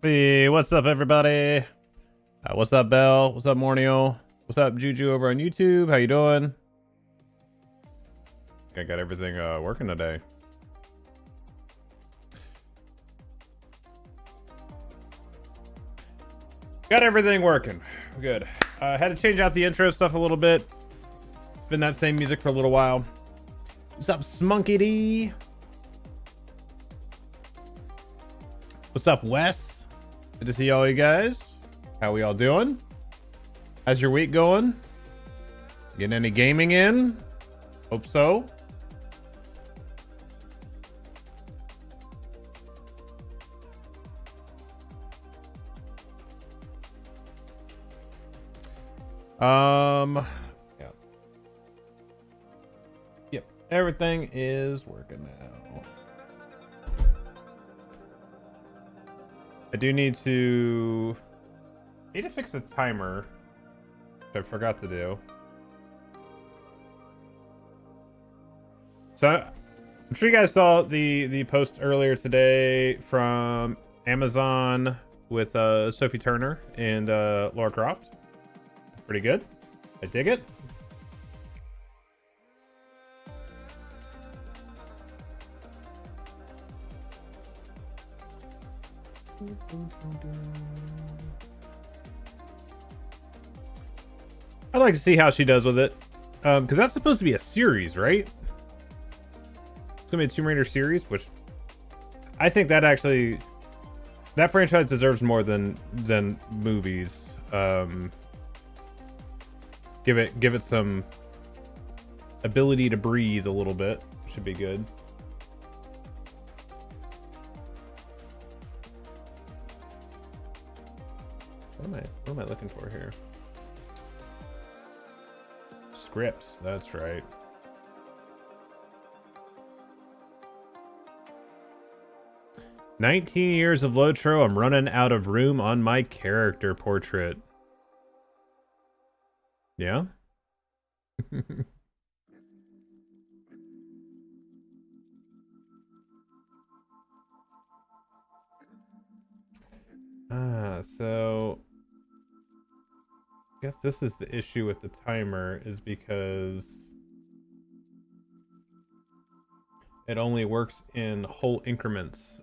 Hey, what's up, everybody? What's up, Bell? What's up, Mornio? What's up, Juju over on YouTube? How you doing? I got everything working today. Got everything working. Good. Had to change out the intro stuff a little bit. It's been that same music for a little while. What's up, Smunkity? What's up, Wes? Good to see all you guys. How we all doing? How's your week going? Getting any gaming in? Hope so. Yeah. Yep, everything is working now. I do need to fix the timer, which I forgot to do. So I'm sure you guys saw the post earlier today from Amazon with Sophie Turner and Laura Croft. Pretty good. I dig it. I'd like to see how she does with it, because that's supposed to be a series, right? It's gonna be a Tomb Raider series, which I think that franchise deserves more than movies. Give it some ability to breathe a little bit. Should be good. What am I looking for here? Scripts, that's right. "19 years of LOTRO, I'm running out of room on my character portrait." Yeah? So I guess this is the issue with the timer, is because it only works in whole increments.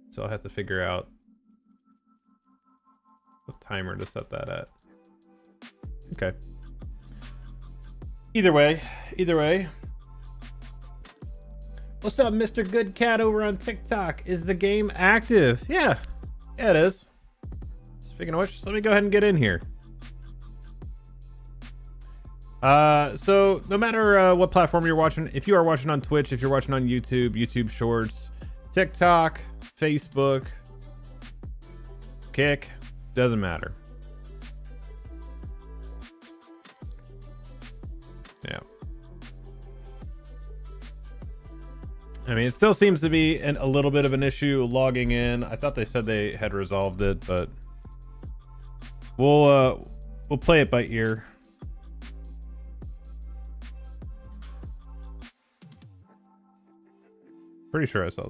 So I'll have to figure out the timer to set that at. Okay. Either way. What's up, Mr. Good Cat over on TikTok? Is the game active? Yeah, it is. Speaking of which, let me go ahead and get in here. So no matter what platform you're watching, if you are watching on Twitch, if you're watching on YouTube Shorts, TikTok, Facebook, Kick, doesn't matter. Yeah. I mean, it still seems to be a little bit of an issue logging in. I thought they said they had resolved it, but we'll play it by ear. Pretty sure I saw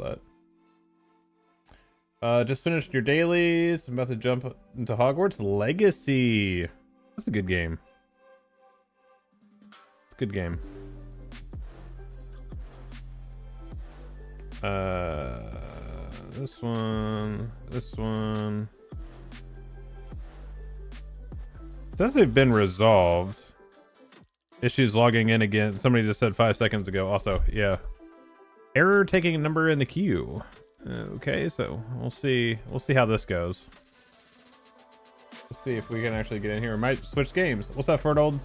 that. Just finished your dailies. I'm about to jump into Hogwarts Legacy. That's a good game. It's a good game. This one. Since they've been resolved. Issues logging in again. Somebody just said 5 seconds ago. Also, yeah. Error taking a number in the queue. Okay, so we'll see how this goes. Let's see if we can actually get in here. We might switch games. What's up, Ferdold?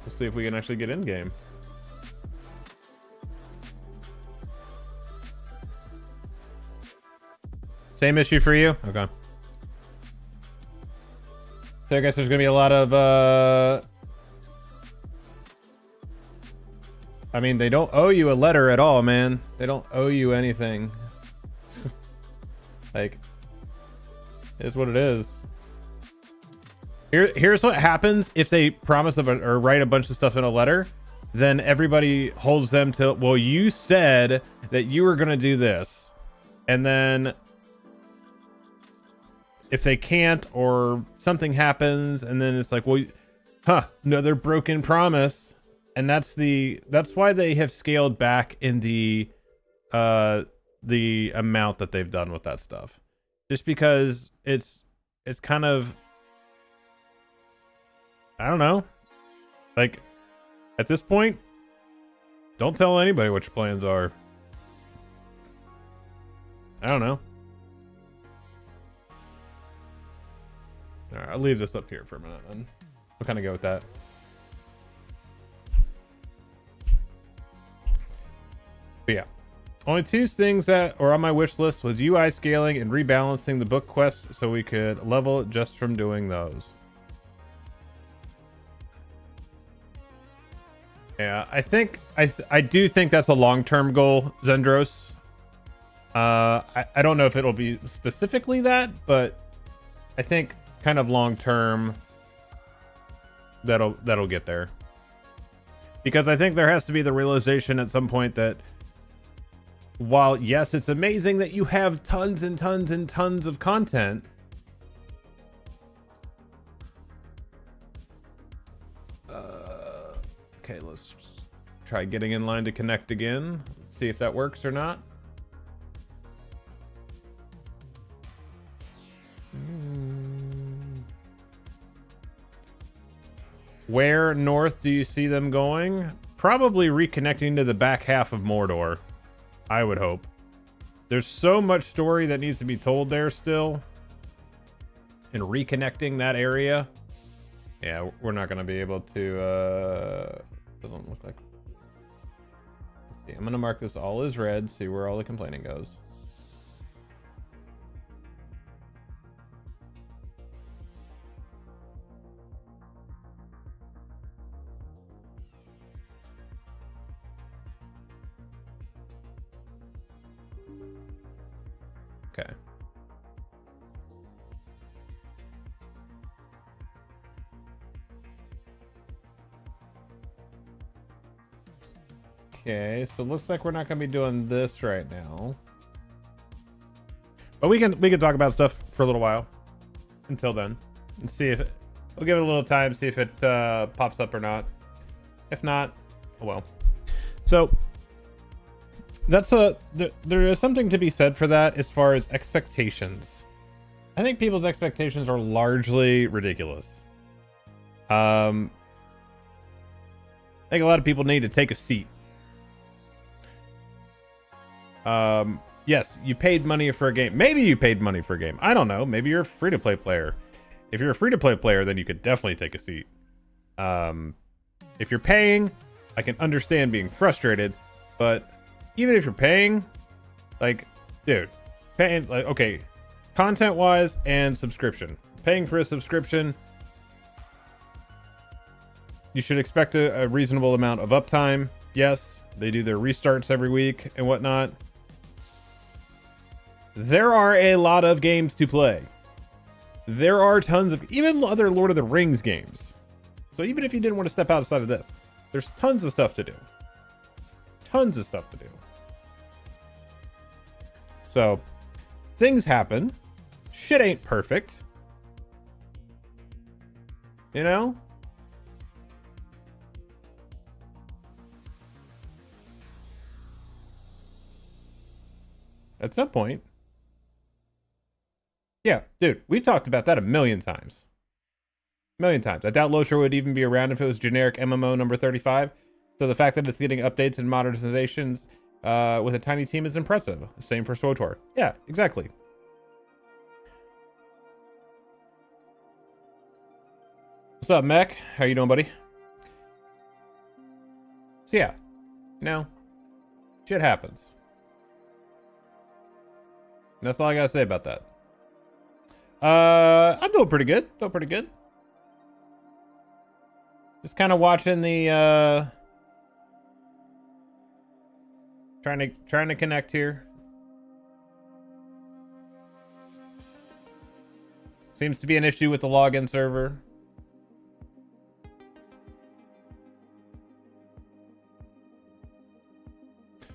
We'll see if we can actually get in game. Same issue for you? Okay. So I guess there's gonna be a lot of I mean, they don't owe you a letter at all, man. They don't owe you anything. Like, it's what it is. Here's what happens if they promise or write a bunch of stuff in a letter. Then everybody holds them to, well, you said that you were gonna do this. And then if they can't, or something happens, and then it's like, well, another broken promise. And that's why they have scaled back in the amount that they've done with that stuff. Just because it's kind of, I don't know. Like, at this point, don't tell anybody what your plans are. I don't know. All right, I'll leave this up here for a minute, and we'll kind of go with that. But yeah, only two things that are on my wish list was UI scaling and rebalancing the book quests so we could level just from doing those. Yeah, I do think that's a long-term goal, Zendros. I don't know if it'll be specifically that, but I think kind of long-term that'll get there. Because I think there has to be the realization at some point that while, yes, it's amazing that you have tons and tons and tons of content, okay, let's try getting in line to connect again. Let's see if that works or not. Where north do you see them going? Probably reconnecting to the back half of Mordor, I would hope. There's so much story that needs to be told there still. And reconnecting that area. Yeah, we're not going to be able to... doesn't look like... Let's see, I'm going to mark this all as red, see where all the complaining goes. Okay. Okay, so it looks like we're not going to be doing this right now. But we can talk about stuff for a little while until then and see if we'll give it a little time, see if it pops up or not. If not, oh well. So there is something to be said for that as far as expectations. I think people's expectations are largely ridiculous. I think a lot of people need to take a seat. Yes, you paid money for a game. Maybe you paid money for a game. I don't know. Maybe you're a free-to-play player. If you're a free-to-play player, then you could definitely take a seat. If you're paying, I can understand being frustrated, but even if you're paying, like, dude, paying, like, okay, content-wise and subscription. Paying for a subscription, you should expect a reasonable amount of uptime. Yes, they do their restarts every week and whatnot. There are a lot of games to play. There are tons of, even other Lord of the Rings games. So even if you didn't want to step outside of this, there's tons of stuff to do. Tons of stuff to do. So, things happen. Shit ain't perfect. You know? At some point. Yeah, dude, we've talked about that a million times. A million times. I doubt LOTRO would even be around if it was generic MMO number 35. So the fact that it's getting updates and modernizations with a tiny team is impressive. Same for SWTOR. Yeah, exactly. What's up, Mech? How you doing, buddy? So yeah, you know, shit happens. And that's all I gotta say about that. I'm doing pretty good. Doing pretty good. Just kind of watching the trying to connect here. Seems to be an issue with the login server.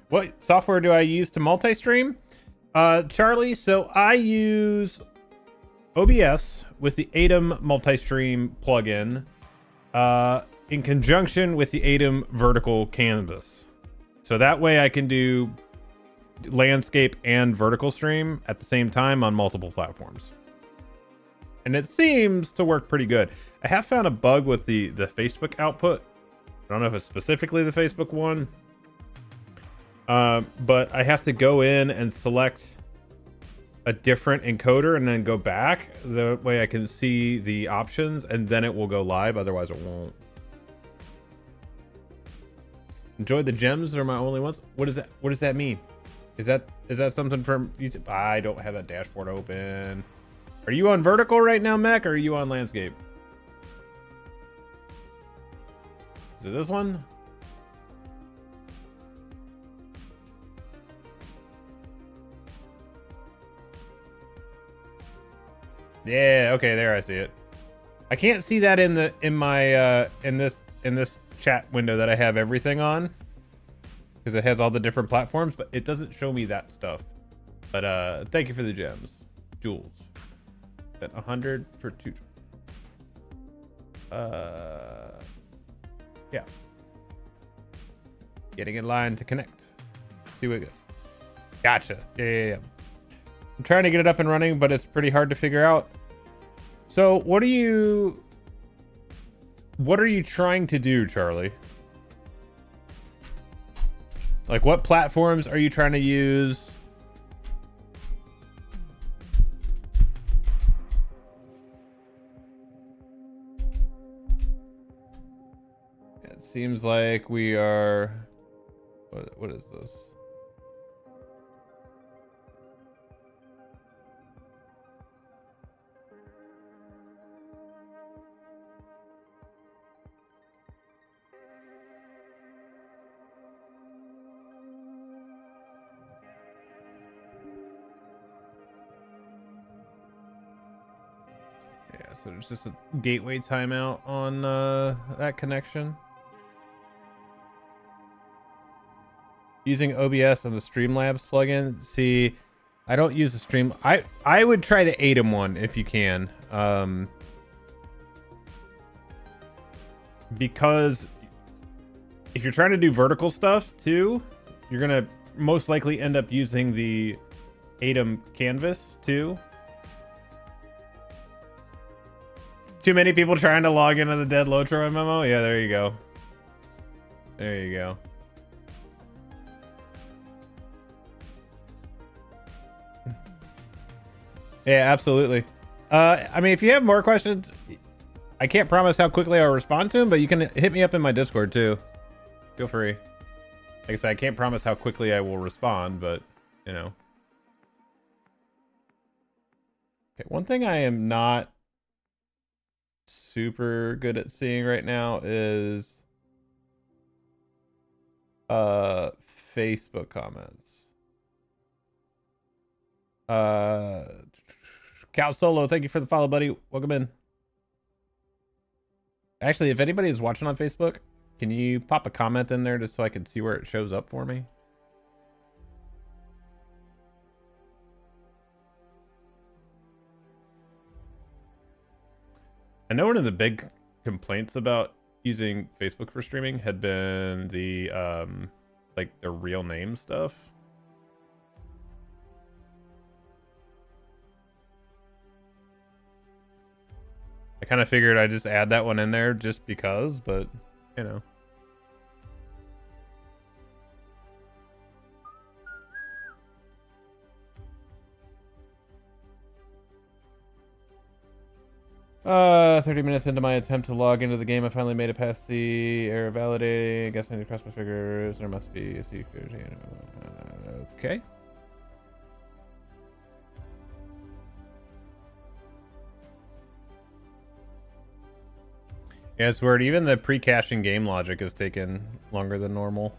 What software do I use to multi-stream? Charlie, so I use OBS with the Atom multi-stream plugin in conjunction with the Atom vertical canvas. So that way I can do landscape and vertical stream at the same time on multiple platforms. And it seems to work pretty good. I have found a bug with the Facebook output. I don't know if it's specifically the Facebook one. But I have to go in and select a different encoder and then go back. The way I can see the options and then it will go live. Otherwise it won't. Enjoy the gems. They're my only ones. What is that? What does that mean? Is that something from YouTube? I don't have that dashboard open. Are you on vertical right now, Mech, or are you on landscape? Is it this one? Yeah, okay, there I see it. I can't see that in this chat window that I have everything on, because it has all the different platforms, but it doesn't show me that stuff. But thank you for the gems, Jules. At 100 for 2. Yeah. Getting in line to connect. See what. Gotcha. Yeah. I'm trying to get it up and running, but it's pretty hard to figure out. So what are you trying to do, Charlie? Like, what platforms are you trying to use? It seems like we are... What is this? So there's just a gateway timeout on that connection. Using OBS on the Streamlabs plugin. See, I don't use the Stream. I would try the Atom one if you can, because if you're trying to do vertical stuff too, you're gonna most likely end up using the Atom canvas too. Too many people trying to log into the dead LOTRO MMO? Yeah, there you go. There you go. Yeah, absolutely. I mean, if you have more questions, I can't promise how quickly I'll respond to them, but you can hit me up in my Discord too. Feel free. Like I said, I can't promise how quickly I will respond, but, you know. Okay, one thing I am not super good at seeing right now is Facebook comments. Cow Solo, thank you for the follow, buddy. Welcome in. Actually, if anybody is watching on Facebook, can you pop a comment in there just so I can see where it shows up for me? I know one of the big complaints about using Facebook for streaming had been the like the real name stuff. I kind of figured I'd just add that one in there just because, but you know. Uh, 30 minutes into my attempt to log into the game, I finally made it past the error validating. I guess I need to cross my fingers. There must be a secret. Okay. Yeah, it's weird. Even the pre-caching game logic has taken longer than normal.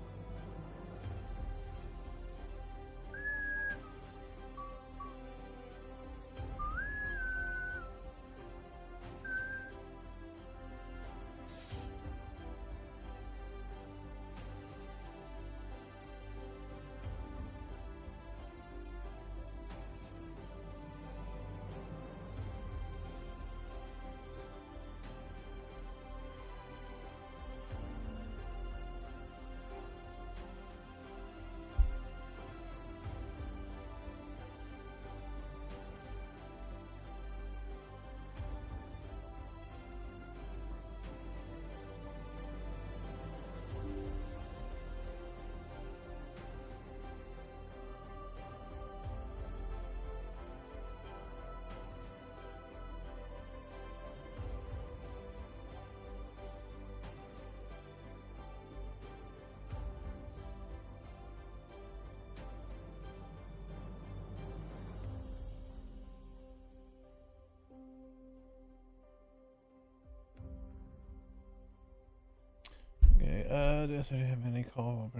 Does it have any call?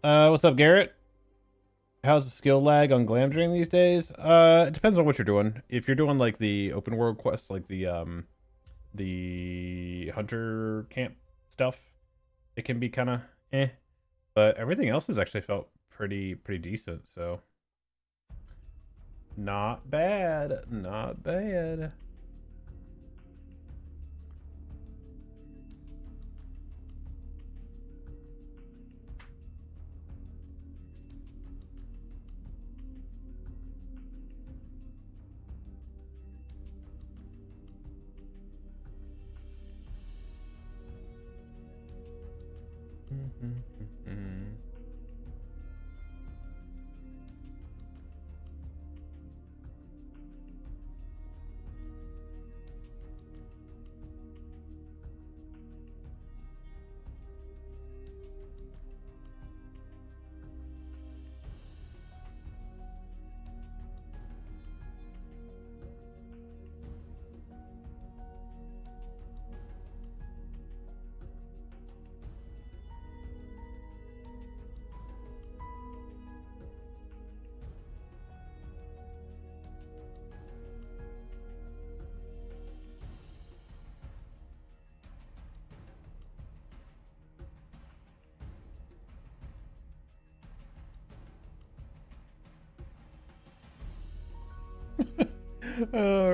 What's up, Garrett? How's the skill lag on Glamdring these days? It depends on what you're doing. If you're doing like the open world quests, like the hunter camp stuff, it can be kind of eh. But everything else has actually felt pretty decent. So not bad, not bad.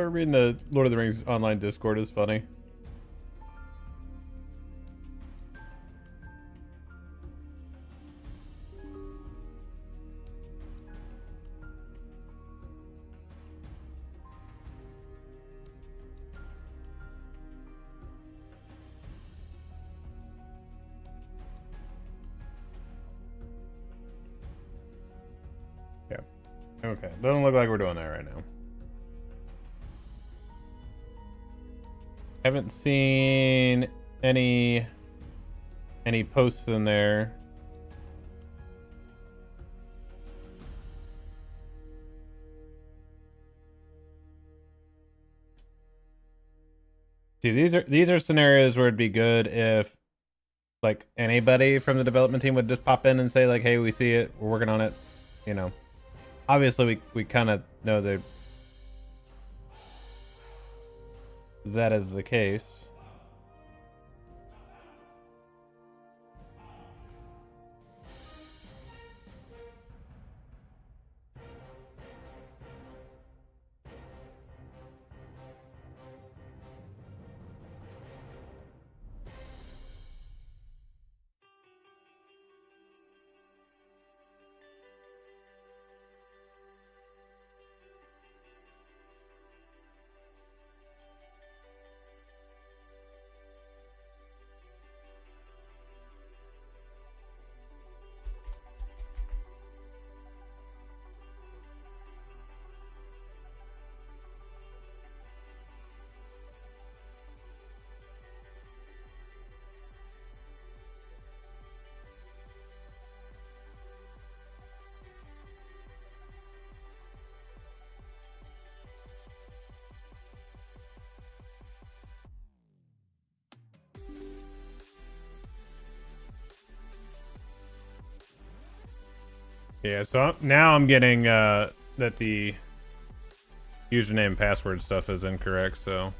Reading the Lord of the Rings online Discord is funny. Yeah. Okay. Doesn't look like we're doing that right now. Haven't seen any posts in there. See, these are scenarios where it'd be good if like anybody from the development team would just pop in and say like, "Hey, we see it. We're working on it." You know. Obviously we kind of know that is the case. Yeah, so now I'm getting that the username and password stuff is incorrect, so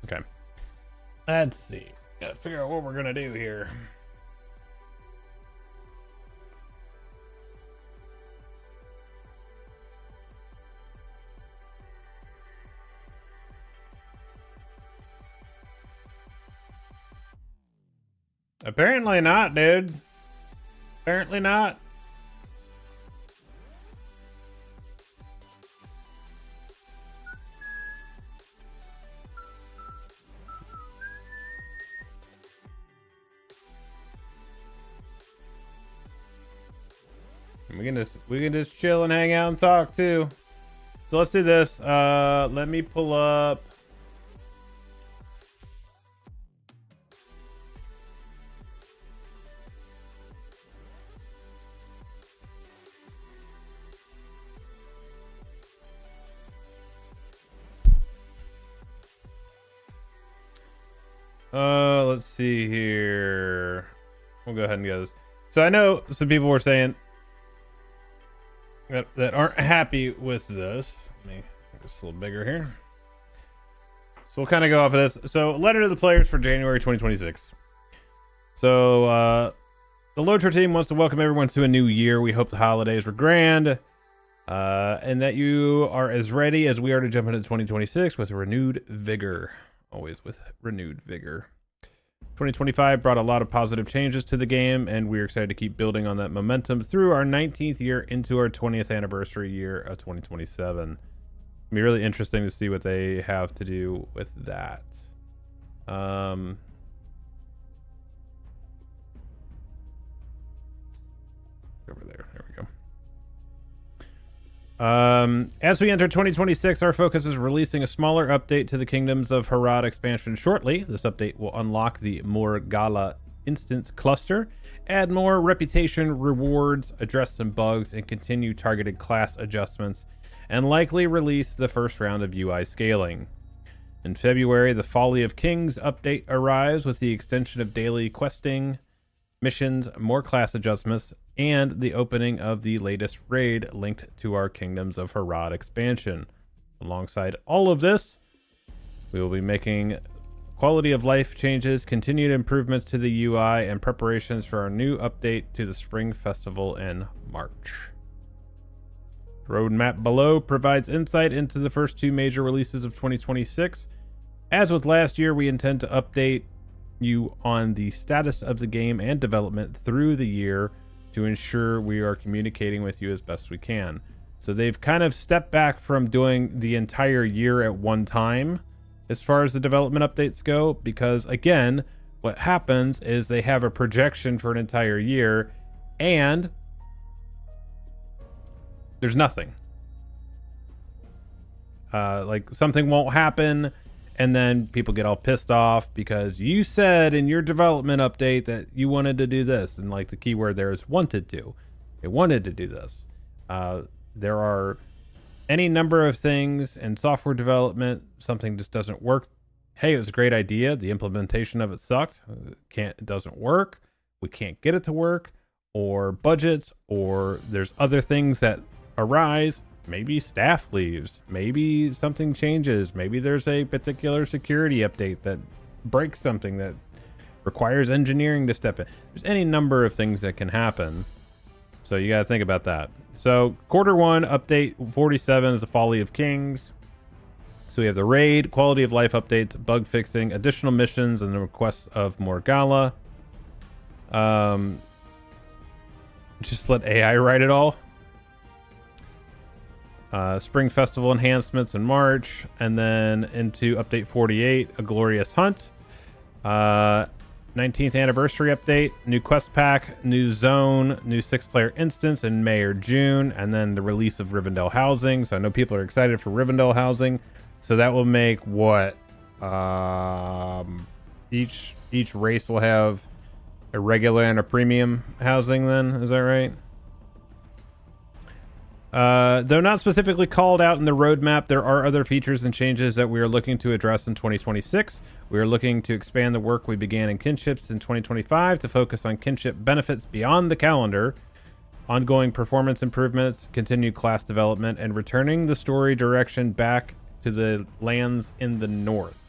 okay. Let's see. Gotta figure out what we're gonna do here. Apparently not, dude. Apparently not. We can just chill and hang out and talk too. So let's do this. Let me pull up. Let's see here. We'll go ahead and get this. So I know some people were saying that aren't happy with this. Let me make this a little bigger here. So we'll kind of go off of this. So letter to the players for January 2026. So the LOTRO team wants to welcome everyone to a new year. We hope the holidays were grand. And that you are as ready as we are to jump into 2026 with renewed vigor. Always with renewed vigor. 2025 brought a lot of positive changes to the game, and we're excited to keep building on that momentum through our 19th year into our 20th anniversary year of 2027. It'll be really interesting to see what they have to do with that. Over there we go. As we enter 2026, our focus is releasing a smaller update to the Kingdoms of Harad expansion shortly. This update will unlock the Morgala instance cluster, add more reputation rewards, address some bugs, and continue targeted class adjustments, and likely release the first round of UI scaling. In February, the Folly of Kings update arrives with the extension of daily questing, missions, more class adjustments, and the opening of the latest raid linked to our Kingdoms of Harad expansion. Alongside all of this, we will be making quality of life changes, continued improvements to the UI, and preparations for our new update to the Spring Festival in March. The roadmap below provides insight into the first two major releases of 2026. As with last year, we intend to update you on the status of the game and development through the year to ensure we are communicating with you as best we can. So they've kind of stepped back from doing the entire year at one time as far as the development updates go, because again, what happens is they have a projection for an entire year and there's nothing. Like something won't happen, and then people get all pissed off because you said in your development update that you wanted to do this. And like the keyword there is wanted to. It wanted to do this. There are any number of things in software development. Something just doesn't work. Hey, it was a great idea. The implementation of it sucked. It doesn't work. We can't get it to work. Or budgets. Or there's other things that arise. Maybe staff leaves, maybe something changes, maybe there's a particular security update that breaks something that requires engineering to step in. There's any number of things that can happen, so you got to think about that. So Q1 update 47 is the Folly of Kings. So we have the raid, quality of life updates, bug fixing, additional missions, and the requests of Morgala. Just let AI write it all. Spring Festival enhancements in March, and then into update 48, A Glorious Hunt. 19th anniversary update, new quest pack, new zone, new 6-player instance in May or June, and then the release of Rivendell Housing. So I know people are excited for Rivendell Housing. So that will make what? Each race will have a regular and a premium housing then, is that right? Though not specifically called out in the roadmap, there are other features and changes that we are looking to address in 2026. We are looking to expand the work we began in kinships in 2025 to focus on kinship benefits beyond the calendar, ongoing performance improvements, continued class development, and returning the story direction back to the lands in the north.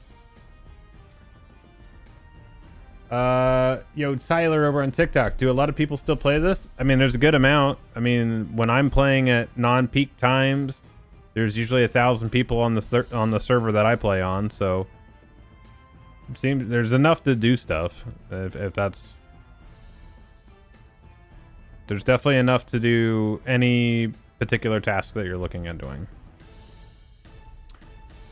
Tyler over on TikTok, do a lot of people still play this? I mean, there's a good amount. I mean, when I'm playing at non-peak times, there's usually 1,000 people on the server that I play on, so it seems there's enough to do stuff. If that's, there's definitely enough to do any particular task that you're looking at doing.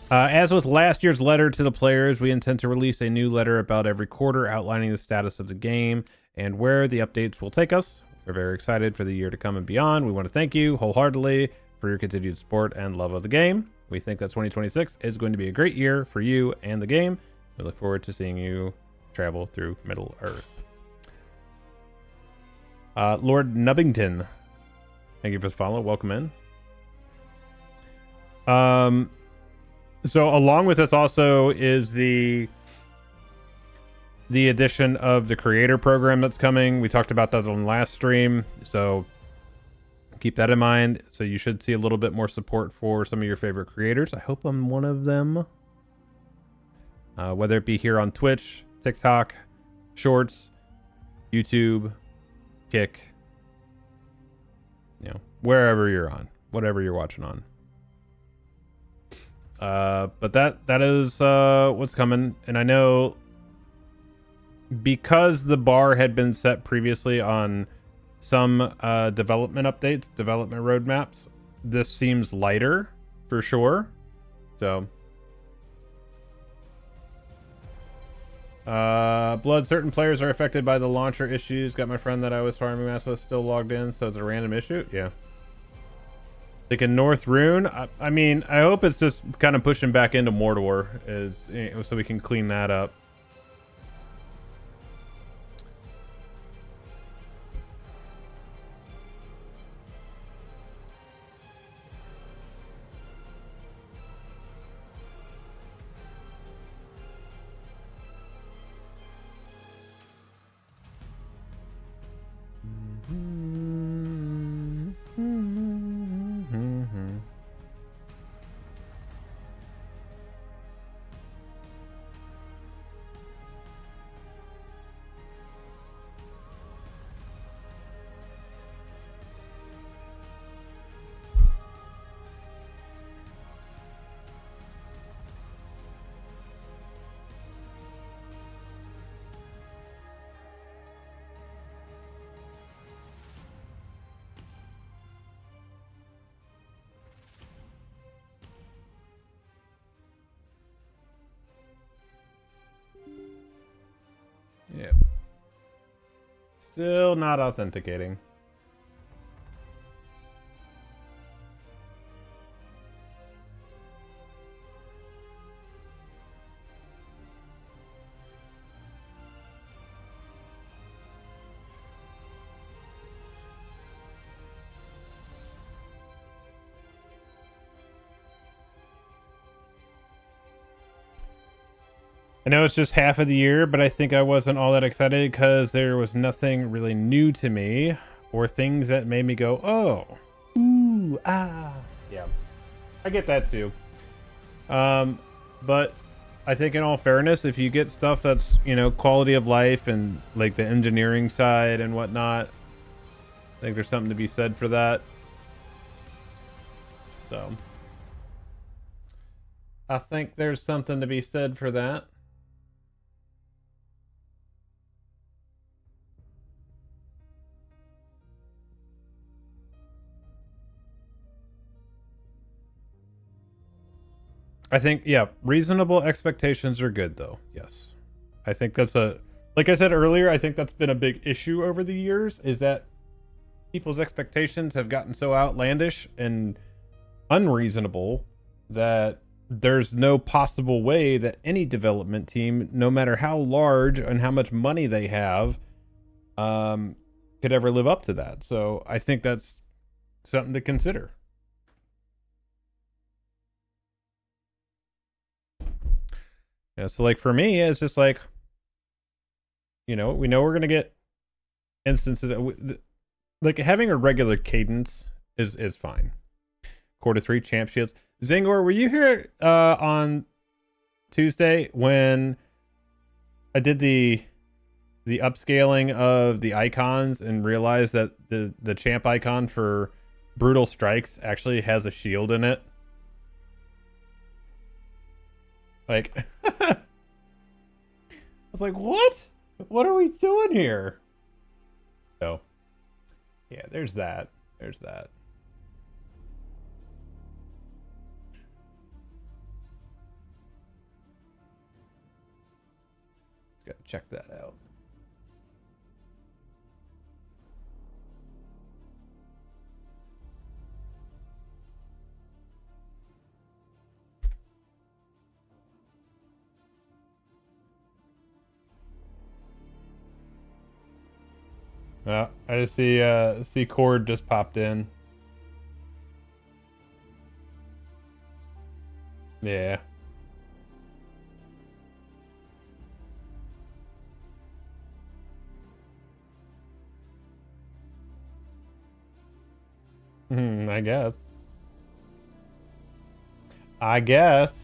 As with last year's letter to the players, we intend to release a new letter about every quarter outlining the status of the game and where the updates will take us. We're very excited for the year to come and beyond. We want to thank you wholeheartedly for your continued support and love of the game. We think that 2026 is going to be a great year for you and the game. We look forward to seeing you travel through Middle Earth. Lord Nubbington, thank you for the follow. Welcome in. So along with this also is the addition of the creator program that's coming. We talked about that on the last stream, so keep that in mind. So you should see a little bit more support for some of your favorite creators. I hope I'm one of them. Whether it be here on Twitch, TikTok, Shorts, YouTube, Kick, you know, wherever you're on, whatever you're watching on. But that is what's coming. And I know because the bar had been set previously on some development updates, development roadmaps, this seems lighter for sure. So Blood, certain players are affected by the launcher issues. Got my friend that I was farming mass with still logged in, so it's a random issue. Yeah. Like in North Rune, I mean, I hope it's just kind of pushing back into Mordor, so we can clean that up. Yeah. Still not authenticating. I know it's just half of the year, but I think I wasn't all that excited because there was nothing really new to me or things that made me go, oh, ooh, ah. Yeah, I get that too. But I think in all fairness, if you get stuff that's, you know, quality of life and like the engineering side and whatnot, I think there's something to be said for that. So I think there's something to be said for that. I think, yeah, reasonable expectations are good, though. Yes. I think that's like I said earlier, I think that's been a big issue over the years, is that people's expectations have gotten so outlandish and unreasonable that there's no possible way that any development team, no matter how large and how much money they have, could ever live up to that. So I think that's something to consider. Yeah, so like for me, it's just like, you know, we know we're gonna get instances like having a regular cadence is fine. Quarter 3 champ shields. Zingor, were you here on Tuesday when I did the upscaling of the icons and realized that the champ icon for Brutal Strikes actually has a shield in it? Like, I was like, what? What are we doing here? So, yeah, there's that. There's that. Gotta check that out. I just see Cord just popped in. Yeah. I guess. I guess.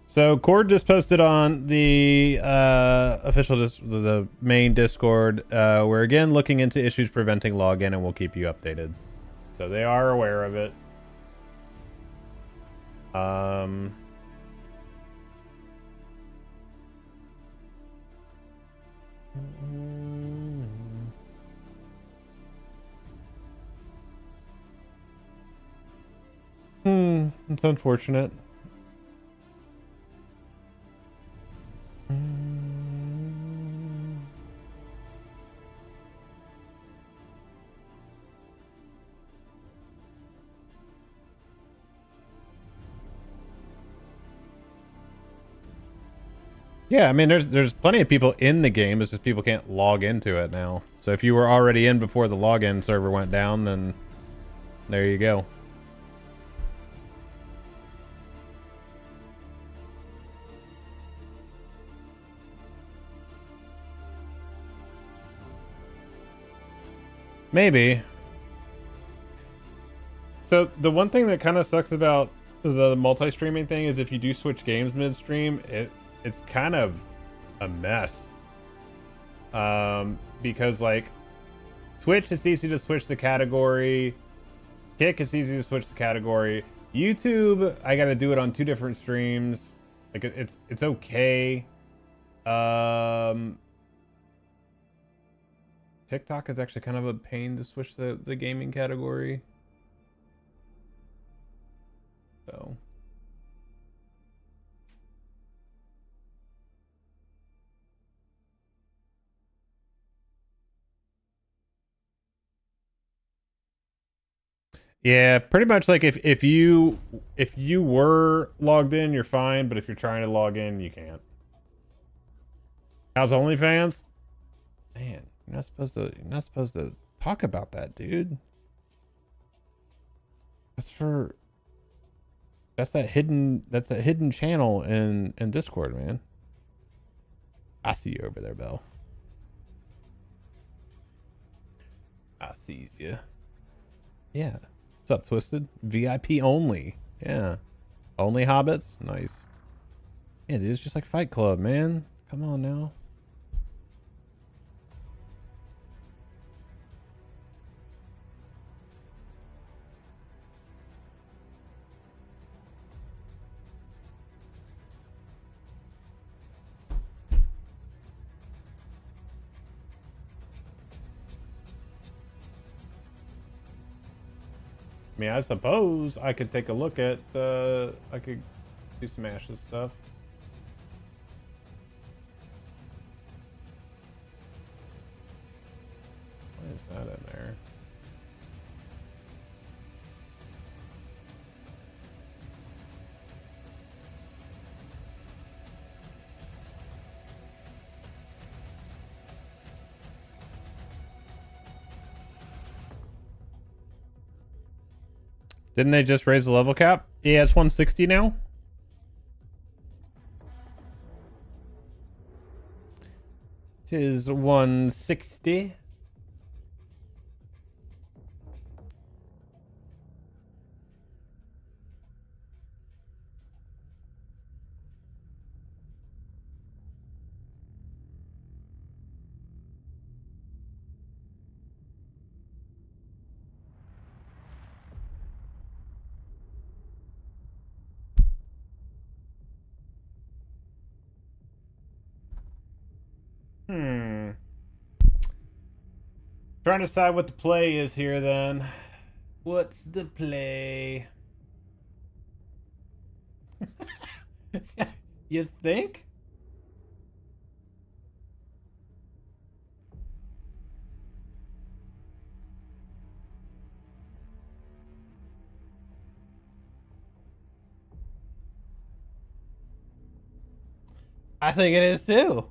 So Cord just posted on the official the main Discord. We're again looking into issues preventing login, and we'll keep you updated. So they are aware of it. It's unfortunate. Yeah, I mean, there's plenty of people in the game. It's just people can't log into it now. So if you were already in before the login server went down, then there you go. Maybe. So the one thing that kind of sucks about the multi-streaming thing is if you do switch games mid-stream, it's kind of a mess. Because like Twitch, it's easy to switch the category. Kick, it's easy to switch the category. YouTube, I got to do it on 2 different streams. Like it's okay. TikTok is actually kind of a pain to switch the gaming category. So. Yeah, pretty much like if you were logged in, you're fine, but if you're trying to log in, you can't. How's OnlyFans? Man, you're not supposed to talk about that, dude. That's that hidden channel in Discord, man. I see you over there, Belle. I sees you. Yeah. What's up, Twisted? VIP only. Yeah. Only hobbits? Nice. Yeah, dude, it's just like Fight Club, man. Come on now. I mean, I suppose I could take a look at, I could do some Ashes stuff. Why is that in there? Didn't they just raise the level cap? Yeah, it's 160 now. It is 160. Trying to decide what the play is here then. What's the play? You think? I think it is too.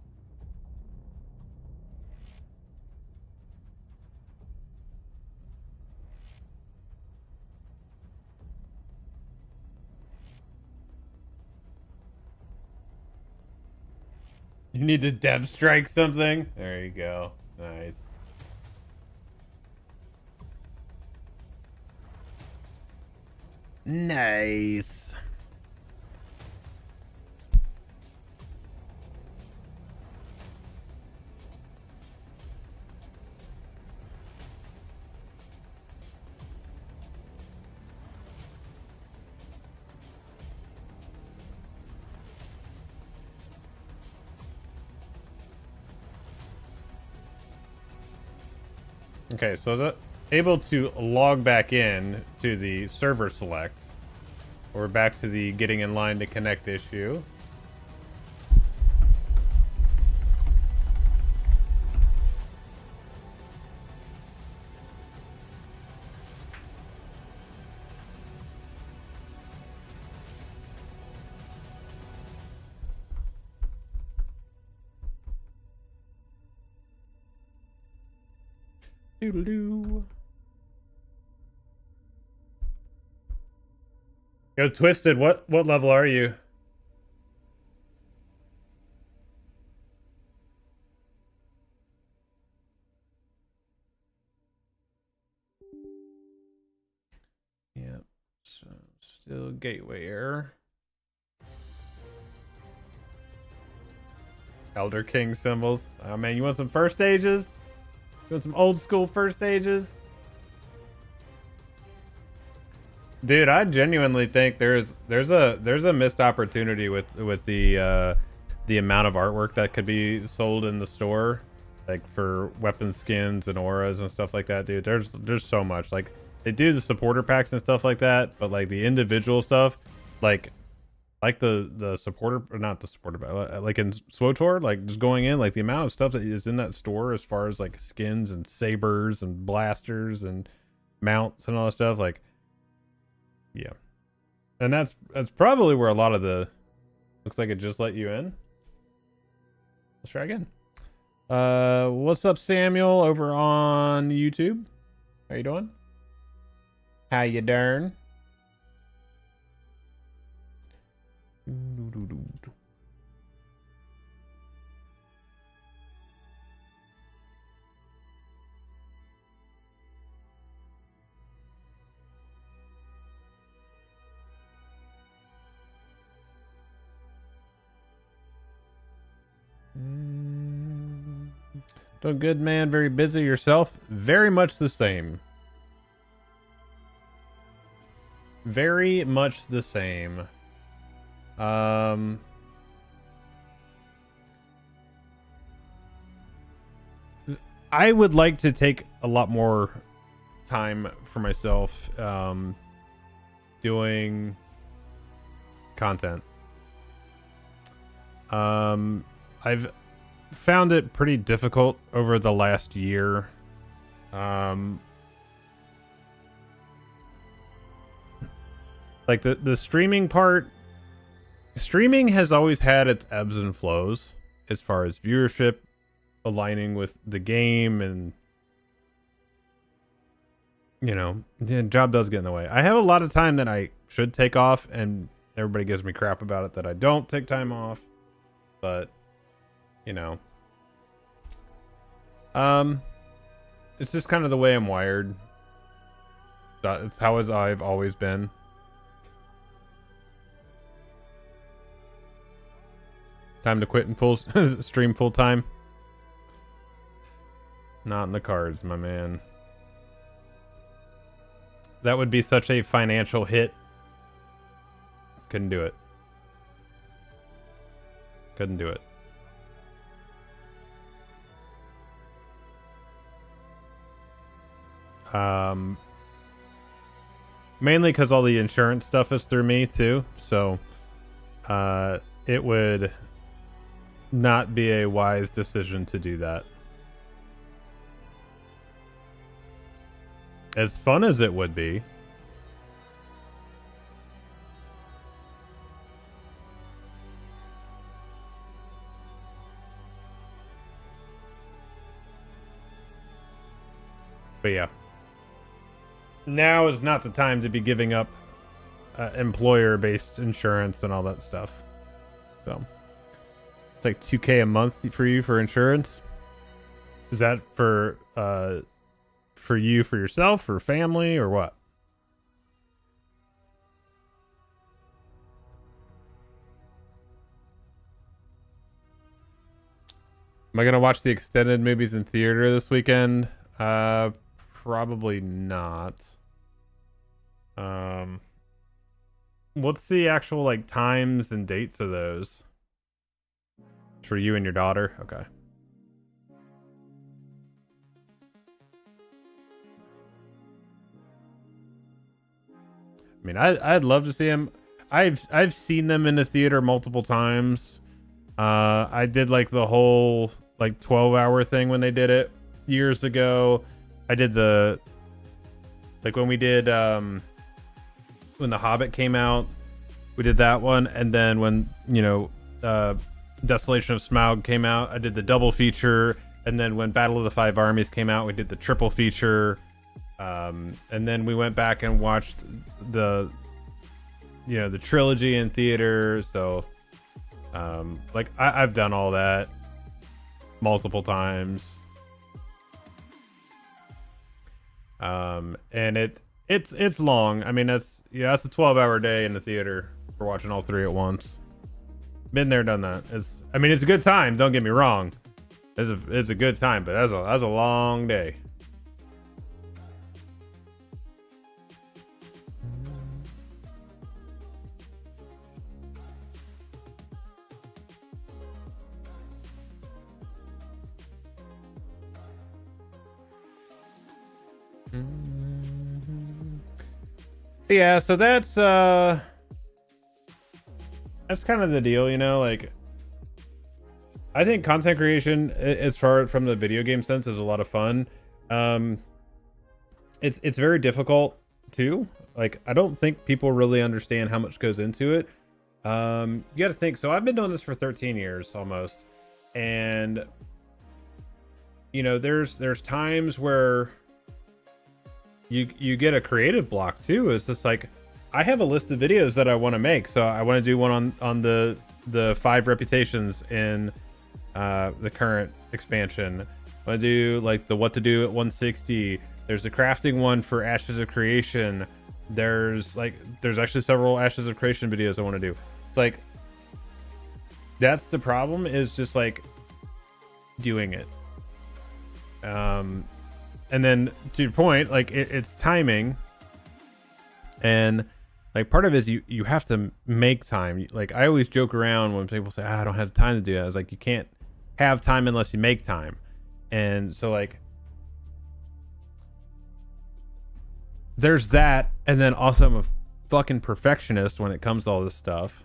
You need to dev strike something. There you go. Nice. Nice. Okay, so I was able to log back in to the server select. We're back to the getting in line to connect issue. Doodle-doo. Yo, Twisted, what level are you? Yep. So still gateway error. Elder King symbols. Oh man, you want some first stages? You want some old school first stages? Dude, I genuinely think there's a missed opportunity with the amount of artwork that could be sold in the store, like for weapon skins and auras and stuff like that, dude. There's so much. Like they do the supporter packs and stuff like that, but like the individual stuff, like the supporter, or not the supporter pack, like in SWTOR, like just going in, like the amount of stuff that is in that store as far as like skins and sabers and blasters and mounts and all that stuff, like. Yeah, and that's probably where a lot of the looks like it just let you in. Let's try again. What's up, Samuel, over on YouTube? How you doing? How you darn? Doing good, man. Very busy. Yourself? Very much the same. Very much the same. I would like to take a lot more time for myself doing content. I've found it pretty difficult over the last year. Like the streaming part, streaming has always had its ebbs and flows as far as viewership aligning with the game, and you know, the job does get in the way. I have a lot of time that I should take off, and everybody gives me crap about it that I don't take time off, but you know, it's just kind of the way I'm wired. That's how I've always been. Time to quit and full stream full time. Not in the cards, my man. That would be such a financial hit. Couldn't do it. Couldn't do it. Mainly because all the insurance stuff is through me too, so it would not be a wise decision to do that. As fun as it would be. But yeah, now is not the time to be giving up employer-based insurance and all that stuff. So it's like $2K a month for you for insurance. Is that for you, for yourself, for family, or what? Am I gonna watch the extended movies in theater this weekend? Probably not. What's the actual like times and dates of those? For you and your daughter? Okay. I mean, I'd love to see them. I've seen them in the theater multiple times. I did like the whole like 12-hour thing when they did it years ago. I did the like when we did when The Hobbit came out, we did that one, and then when Desolation of Smaug came out, I did the double feature, and then when Battle of the Five Armies came out, we did the triple feature. And then we went back and watched the trilogy in theater. So like I've done all that multiple times. And it's long. I mean, that's a 12-hour day in the theater for watching all three at once. Been there, done that. It's a good time, don't get me wrong. It's a good time, but that's a long day. Yeah, so that's kind of the deal, like I think content creation, as far from the video game sense, is a lot of fun. It's very difficult too. Like, I don't think people really understand how much goes into it. You got to think. So I've been doing this for 13 years almost, and there's times where you get a creative block too. It's just like, I have a list of videos that I want to make. So I want to do one on the 5 reputations in the current expansion. I want to do like the what to do at 160. There's the crafting one for Ashes of Creation. There's actually several Ashes of Creation videos I want to do. It's like, that's the problem, is just like doing it. And then to your point, like it's timing, and like part of it is you have to make time. Like, I always joke around when people say, I don't have time to do that. I was like, you can't have time unless you make time. And so like there's that, and then also I'm a fucking perfectionist when it comes to all this stuff.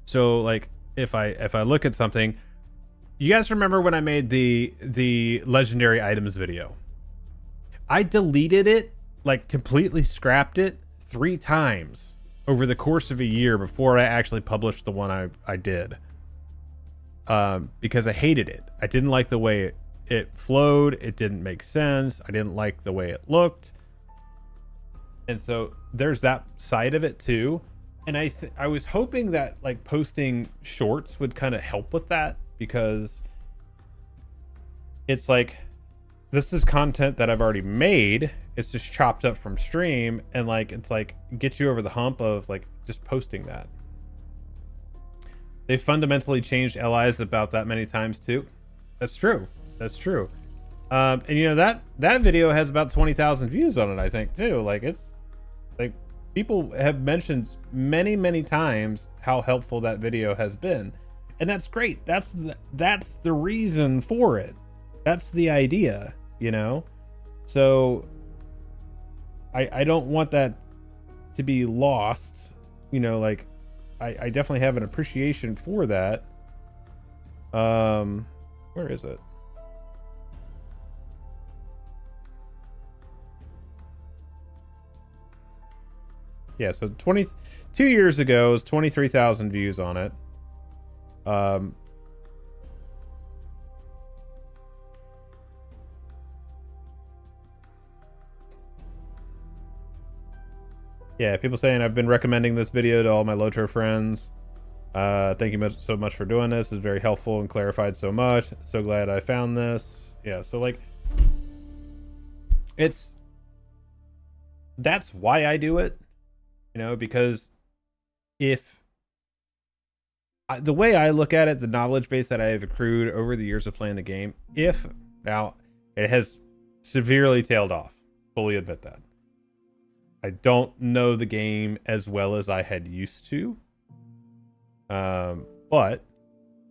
So like if I look at something, you guys remember when I made the legendary items video? I deleted it, like completely scrapped it 3 times over the course of a year before I actually published the one I did. Because I hated it. I didn't like the way it flowed. It didn't make sense. I didn't like the way it looked. And so there's that side of it too. And I was hoping that like posting shorts would kind of help with that, because it's like, this is content that I've already made. It's just chopped up from stream, and like it's like gets you over the hump of like just posting that. They fundamentally changed LIs about that many times too. That's true. That's true. And that video has about 20,000 views on it, I think too. Like, it's like people have mentioned many times how helpful that video has been, and that's great. That's the reason for it. That's the idea, so I don't want that to be lost. Like I definitely have an appreciation for that. Where is it? Yeah, so 22 years ago, it was 23,000 views on it. Yeah, people saying I've been recommending this video to all my LOTRO friends. Thank you so much for doing this. It's very helpful and clarified so much. So glad I found this. Yeah, so like, that's why I do it, you know, because if the way I look at it, the knowledge base that I have accrued over the years of playing the game, if now it has severely tailed off, fully admit that. I don't know the game as well as I had used to. But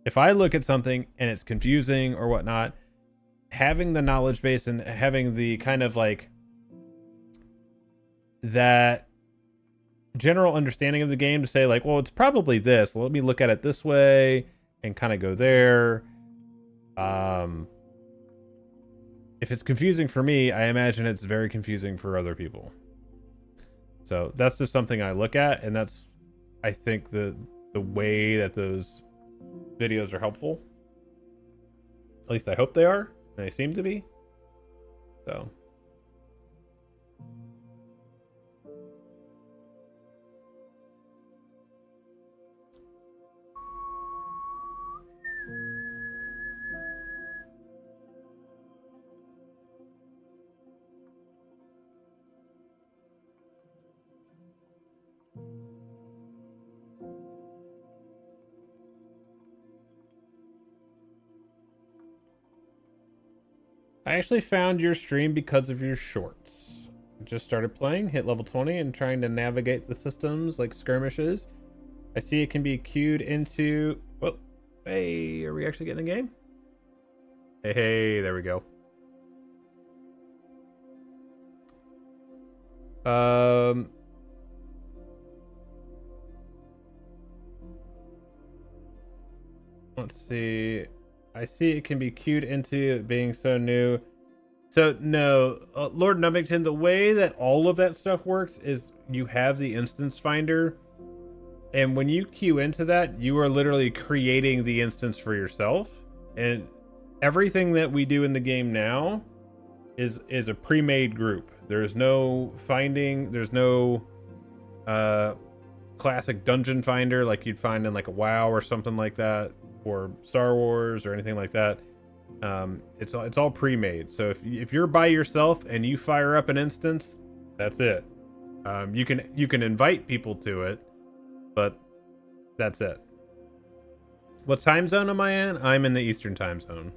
if I look at something and it's confusing or whatnot, having the knowledge base and having the kind of like that general understanding of the game to say like, well, it's probably this. Let me look at it this way and kind of go there. If it's confusing for me, I imagine it's very confusing for other people. So that's just something I look at, and that's, I think, the way that those videos are helpful. At least I hope they are. And they seem to be. So. I actually found your stream because of your shorts. Just started playing, hit level 20, and trying to navigate the systems like skirmishes. I see it can be queued into... Well, hey, are we actually getting a game? Hey, there we go. Let's see. I see it can be queued into it being so new. So no, Lord Numbington, the way that all of that stuff works is you have the instance finder, and when you queue into that, you are literally creating the instance for yourself. And everything that we do in the game now is a pre-made group. There's no finding, there's no classic dungeon finder like you'd find in like a WoW or something like that, or Star Wars or anything like that. It's all pre-made. So if you're by yourself and you fire up an instance, that's it. You can invite people to it, but that's it. What time zone am I in? I'm in the Eastern time zone.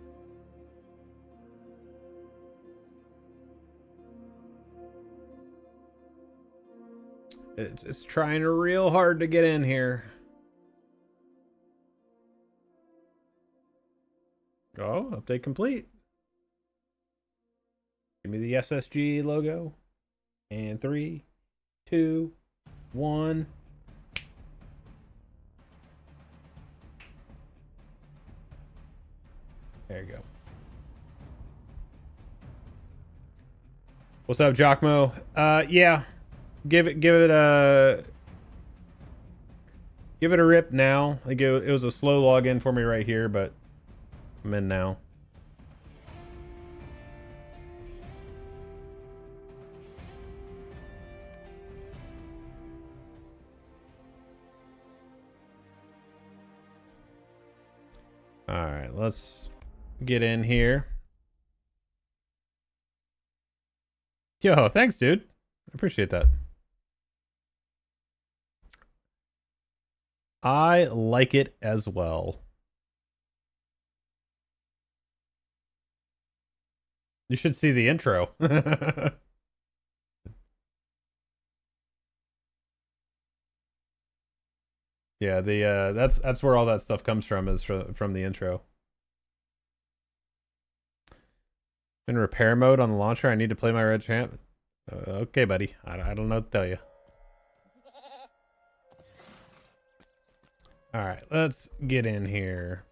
It's trying real hard to get in here. Oh, update complete. Give me the SSG logo. And 3, 2, 1. There you go. What's up, Jockmo? Yeah. Give it a rip now. Like it was a slow login for me right here, but I'm in now. All right, let's get in here. Yo, thanks, dude. I appreciate that. I like it as well. You should see the intro. Yeah, the that's where all that stuff comes from, is from the intro. In repair mode on the launcher, I need to play my red champ. Okay, buddy. I don't know what to tell you. All right, let's get in here.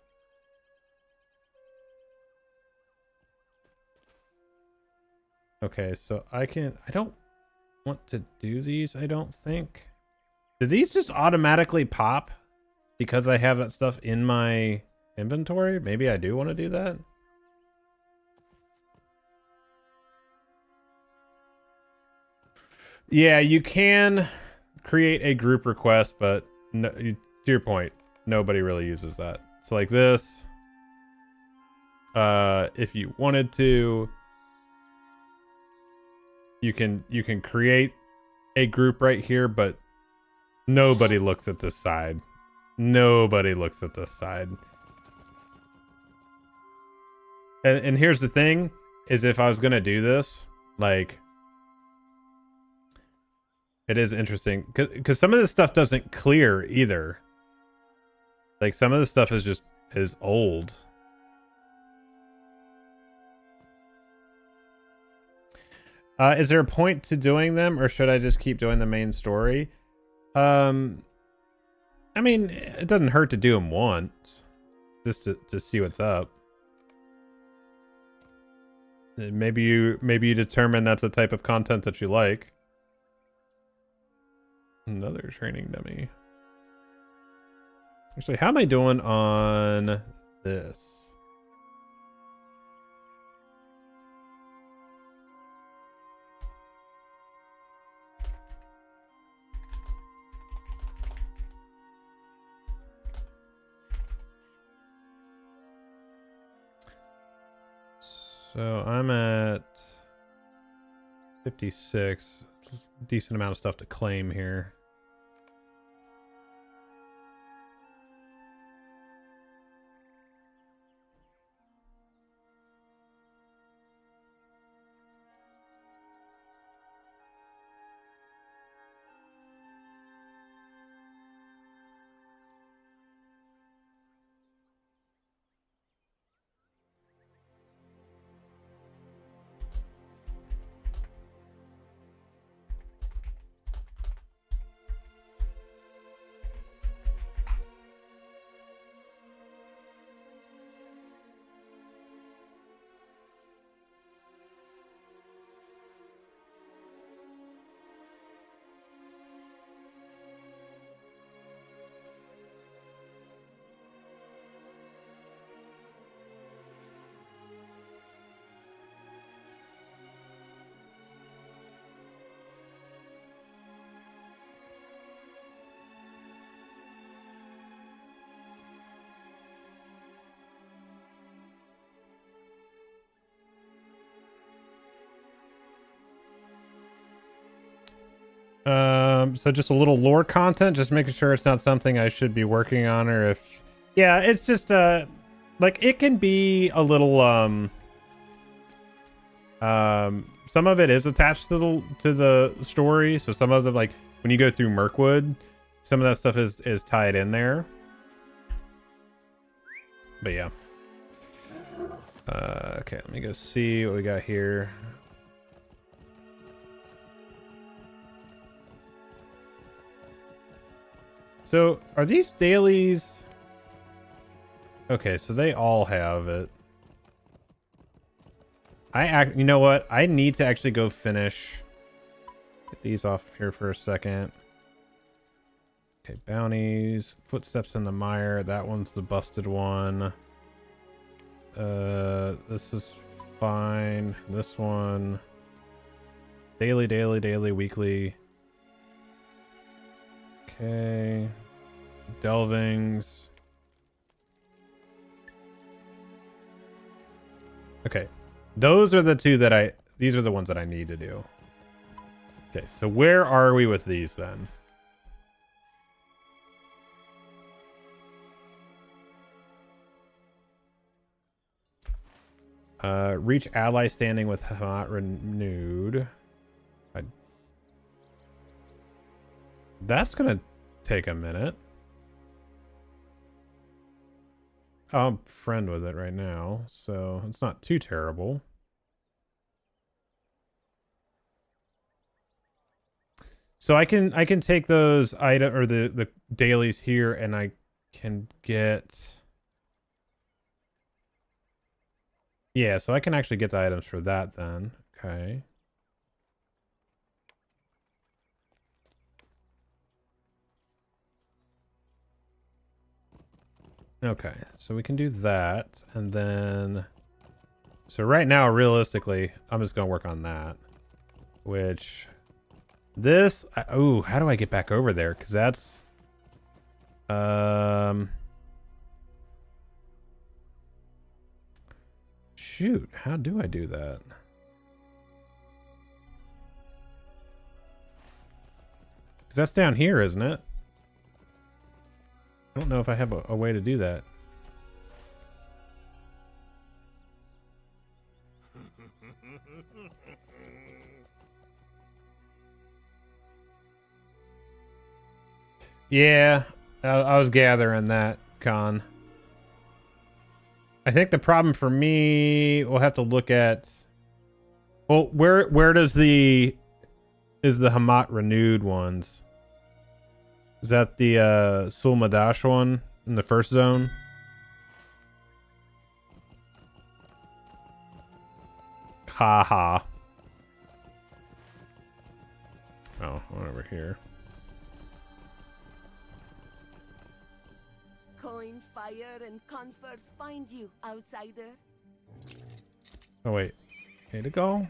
Okay, so I don't want to do these, I don't think. Do these just automatically pop because I have that stuff in my inventory? Maybe I do want to do that. Yeah, you can. create a group request, but no, to your point, nobody really uses that. So like this, if you wanted to, you can create a group right here, but nobody looks at this side. Nobody looks at this side. And here's the thing, is if I was gonna do this, like, it is interesting because some of this stuff doesn't clear either. Like some of the stuff is old. Is there a point to doing them, or should I just keep doing the main story? I mean, it doesn't hurt to do them once, just to see what's up. Maybe you determine that's a type of content that you like. Another training dummy. Actually, how am I doing on this? So I'm at 56. Decent amount of stuff to claim here. So just a little lore content, just making sure it's not something I should be working on, or if, yeah, it's just, like, it can be a little, some of it is attached to the story, so some of them, like, when you go through Mirkwood, some of that stuff is tied in there. But yeah. Okay, let me go see what we got here. So, are these dailies? Okay, so they all have it. You know what? I need to actually go finish. Get these off here for a second. Okay, bounties. Footsteps in the mire. That one's the busted one. This is fine. This one. Daily, daily, daily, weekly. Okay. Delvings. Okay. Those are the two that these are the ones that I need to do. Okay, so where are we with these then? Reach ally standing with not renewed. That's gonna take a minute. Oh, I'm friend with it right now, so it's not too terrible. So I can take those item or the dailies here, and I can get, yeah, so I can actually get the items for that then. Okay. Okay, so we can do that, and then, so right now, realistically, I'm just gonna work on that, which This, oh, how do I get back over there? Because that's, shoot, how do I do that? Because that's down here, isn't it? I don't know if I have a way to do that. Yeah, I was gathering that, Con. I think the problem for me, we'll have to look at. Well, where does is the Hamat renewed ones? Is that the Sulmadash one in the first zone? Haha. Oh, one over here. Coin, fire, and comfort find you, outsider. Oh wait, okay to go.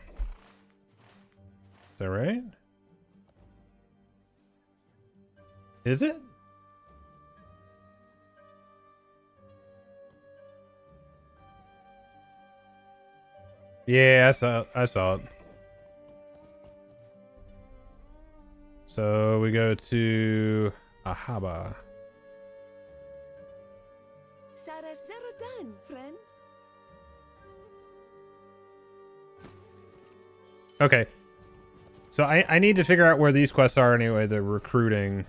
Is that right? Is it? Yeah, I saw it. So we go to Ahaba. Sarah's zero done, friend. Okay. So I need to figure out where these quests are anyway, the recruiting.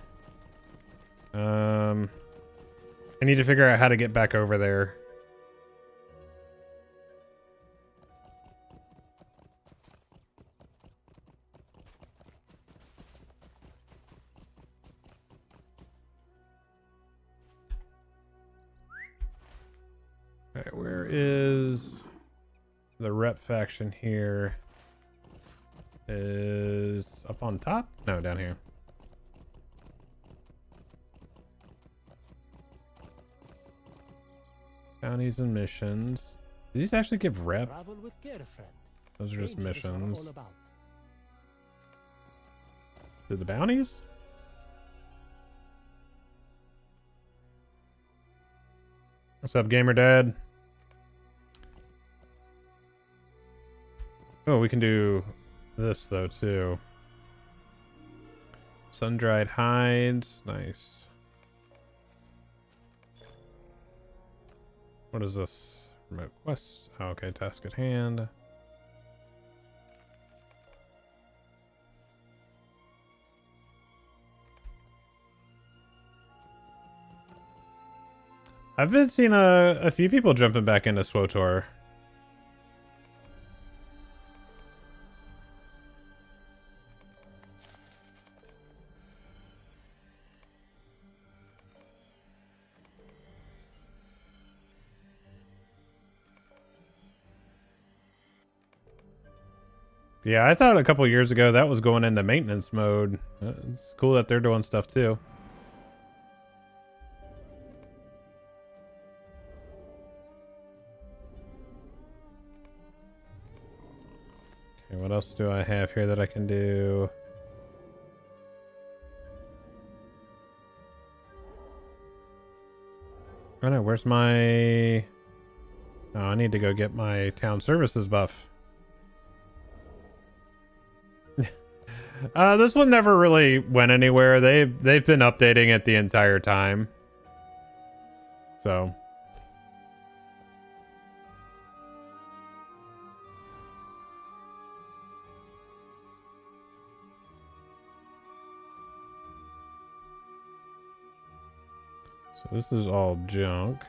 I need to figure out how to get back over there. Okay, where is the rep faction here? Is up on top? No, down here. Bounties and missions. Do these actually give rep? Travel with care, friend. Those are just Dangers are missions. all about. Do the bounties? What's up, gamer dad? Oh, we can do this though too. Sun-dried hides, nice. What is this? Remote quest. Oh, okay, task at hand. I've been seeing a few people jumping back into SWOTOR. Yeah, I thought a couple years ago that was going into maintenance mode. It's cool that they're doing stuff too. Okay, what else do I have here that I can do? Oh no, where's my... Oh, I need to go get my town services buff. This one never really went anywhere. They've been updating it the entire time. So this is all junk.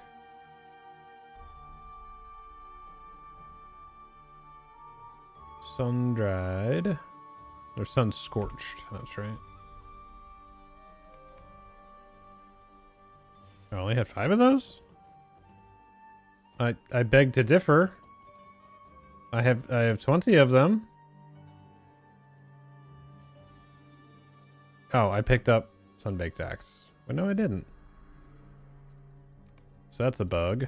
Sun-dried. Or sun-scorched, that's right. I only had 5 of those? I beg to differ. I have 20 of them. Oh, I picked up sun-baked axe. But no, I didn't. So that's a bug.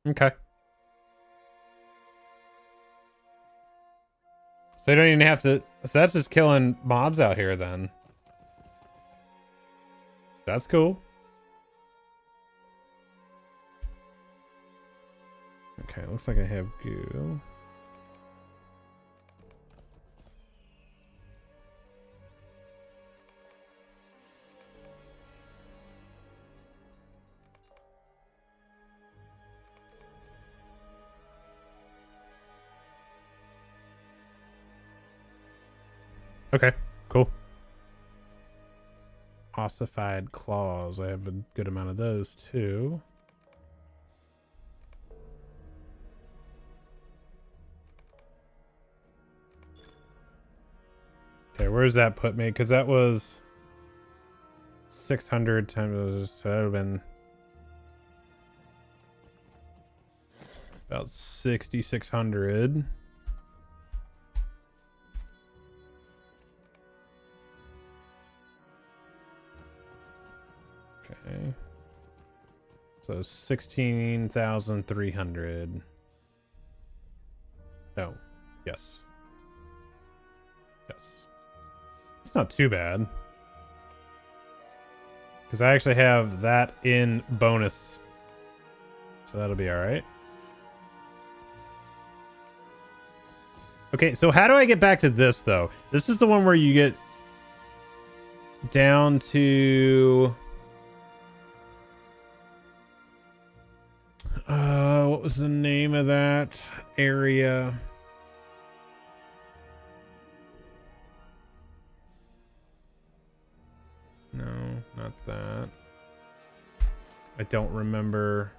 Okay. So you don't even have to... So that's just killing mobs out here then. That's cool. Okay, looks like I have goo. Okay, cool. Ossified claws. I have a good amount of those too. Okay, where's that put me? Because that was 600 times. So that would have been about 6,600. Okay. So 16,300. No. Yes. Yes. It's not too bad. Because I actually have that in bonus. So that'll be alright. Okay, so how do I get back to this, though? This is the one where you get down to... what was the name of that area? No, not that. I don't remember.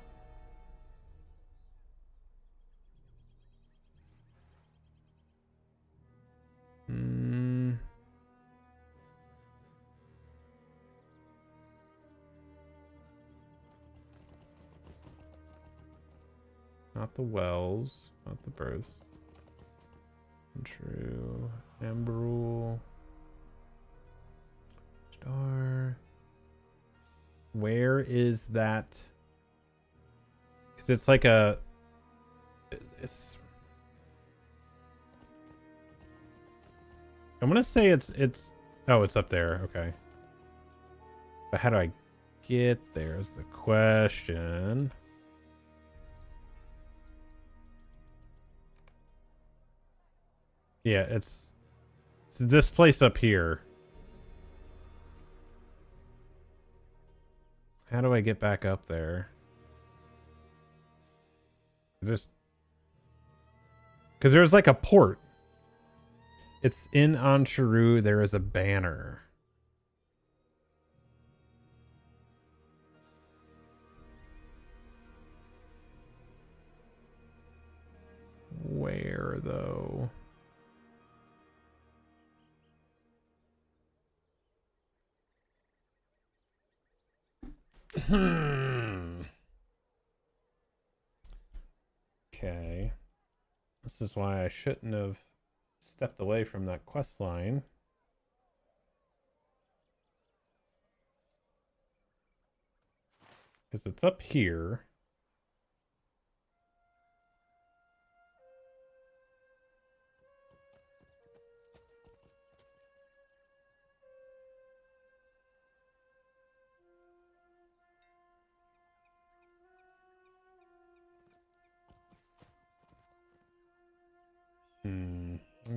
Not the wells, not the birth. True. Amberul. Star. Where is that? Because it's like a... It's... I'm gonna say it's... Oh, it's up there. Okay. But how do I get there is the question. Yeah, it's this place up here. How do I get back up there? Just because there's like a port. It's in Ansharu. There is a banner. Where though? Okay. This is why I shouldn't have stepped away from that quest line. Because it's up here.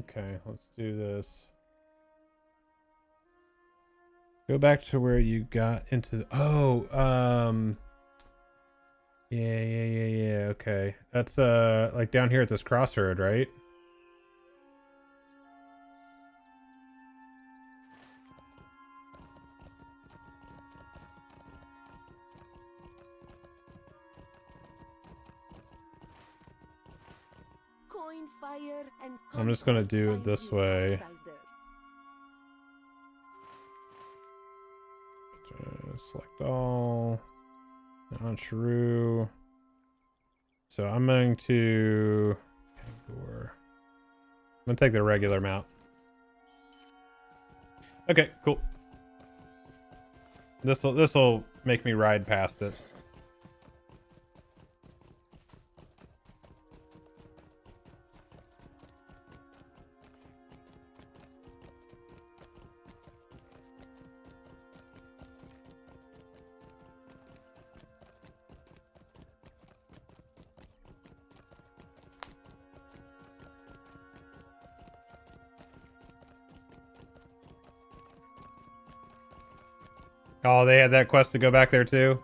Okay, let's do this. Go back to where you got into the... Oh, yeah, okay. That's, like down here at this crossroad, right? Coin, fire, and I'm just gonna comfort do it find this you, way. outsider. Select all. On Shrew. So I'm going to... I'm gonna take the regular mount. Okay, cool. This'll make me ride past it. Oh, they had that quest to go back there too?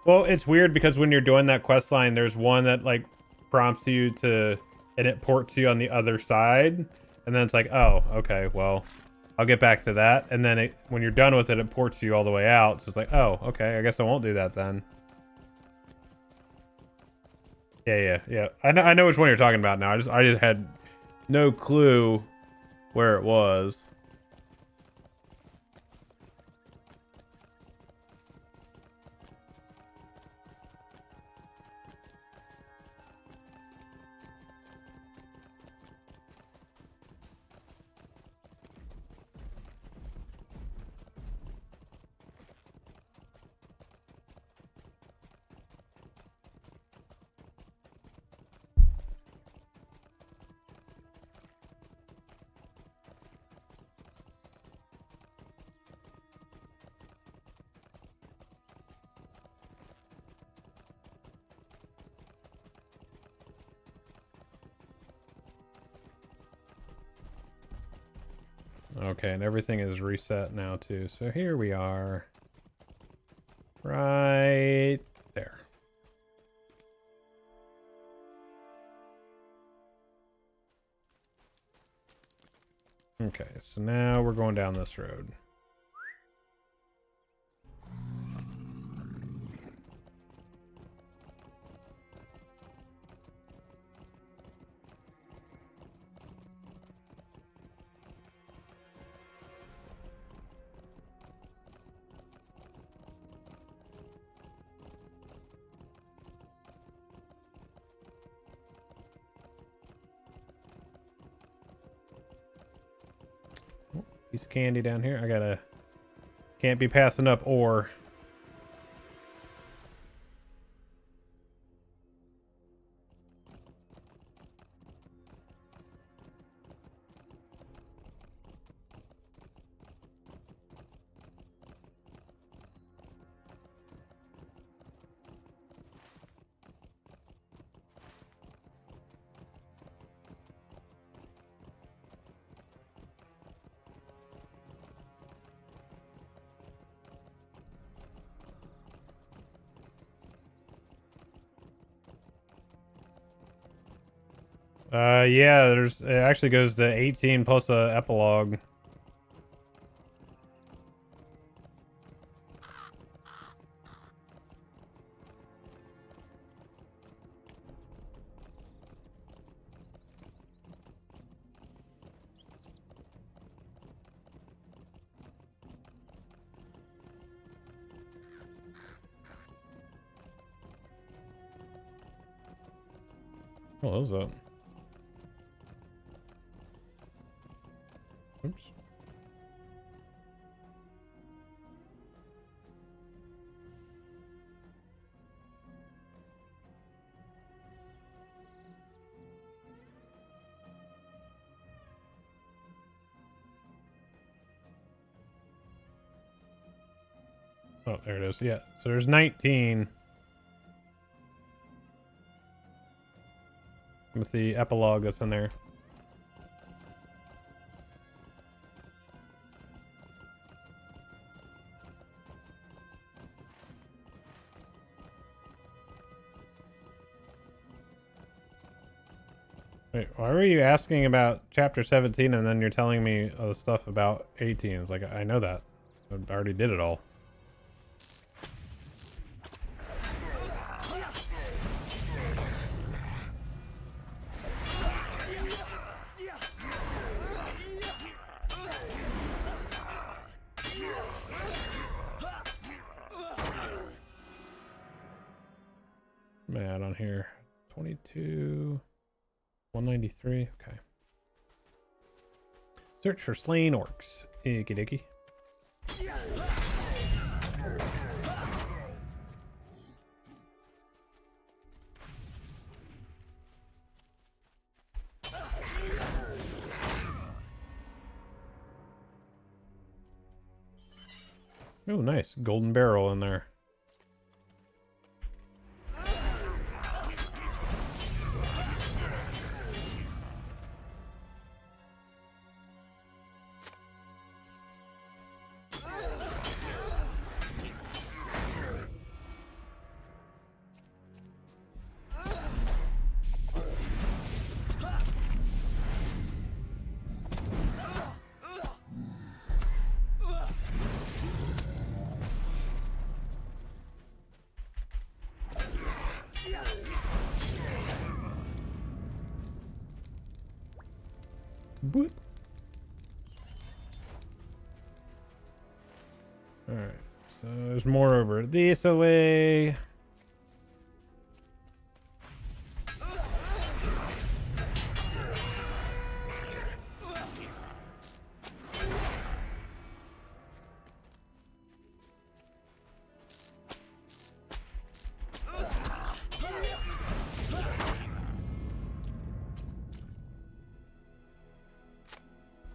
Well, it's weird because when you're doing that quest line, there's one that like prompts you to, and it ports you on the other side. And then it's like, oh, okay, well, I'll get back to that. And then when you're done with it, it ports you all the way out. So it's like, oh, okay, I guess I won't do that then. Yeah. I know which one you're talking about now. I just had no clue where it was. Okay, and everything is reset now too. So here we are. Right there. Okay, so now we're going down this road. Piece of candy down here. Can't be passing up ore. Yeah, it actually goes to 18 plus a epilogue. What was that? Oops. Oh, there it is. Yeah. So there's 19. With the epilogue that's in there. Wait, why were you asking about chapter 17 and then you're telling me the stuff about 18? It's like, I know that. I already did it all. Mad on here. 22... 193, okay. Search for slain orcs. Icky dicky. Oh, nice. Golden barrel in there. Boop. Alright, so there's more over this way.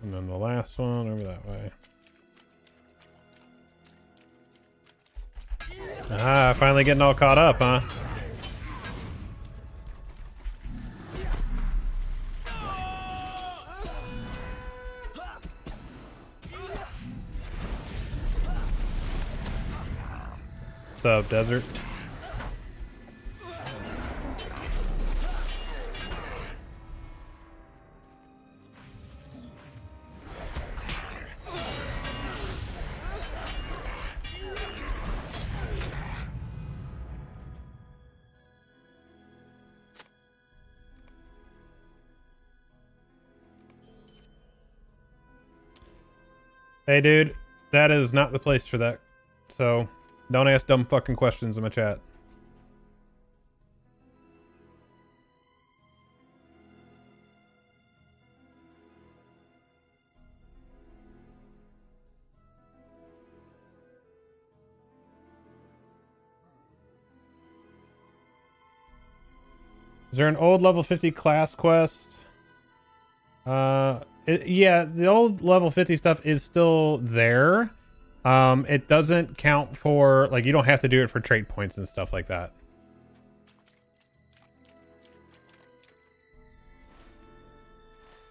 And then the last one over that way. Ah, finally getting all caught up, huh? What's up, Desert? Hey, dude, that is not the place for that. So, don't ask dumb fucking questions in my chat. Is there an old level 50 class quest? Yeah, the old level 50 stuff is still there. It doesn't count for, like, you don't have to do it for trait points and stuff like that.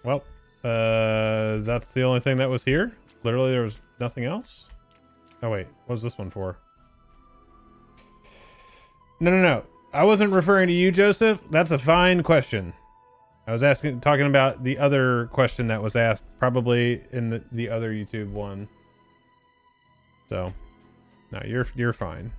Well, that's the only thing that was here? Literally, there was nothing else? Oh, wait. What was this one for? No. I wasn't referring to you, Joseph. That's a fine question. I was talking about the other question that was asked, probably in the other YouTube one. So, no, you're fine.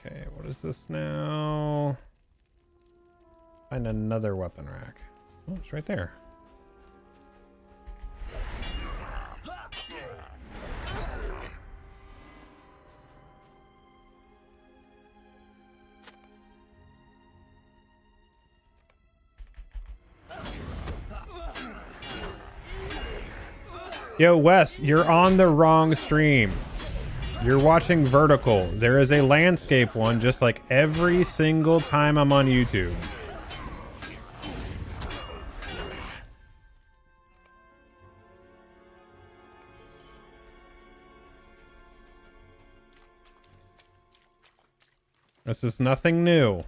Okay, what is this now? Find another weapon rack. Oh, it's right there. Yo, Wes, you're on the wrong stream. You're watching vertical. There is a landscape one just like every single time I'm on YouTube. This is nothing new.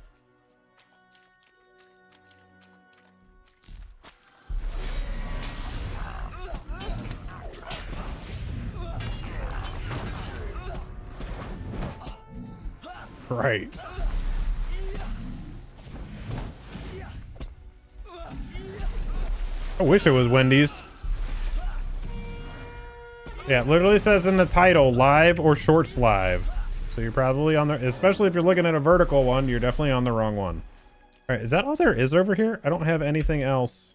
Right. I wish it was Wendy's. Yeah, it literally says in the title, live or shorts live. So you're probably on the, especially if you're looking at a vertical one, you're definitely on the wrong one. All right, is that all there is over here? I don't have anything else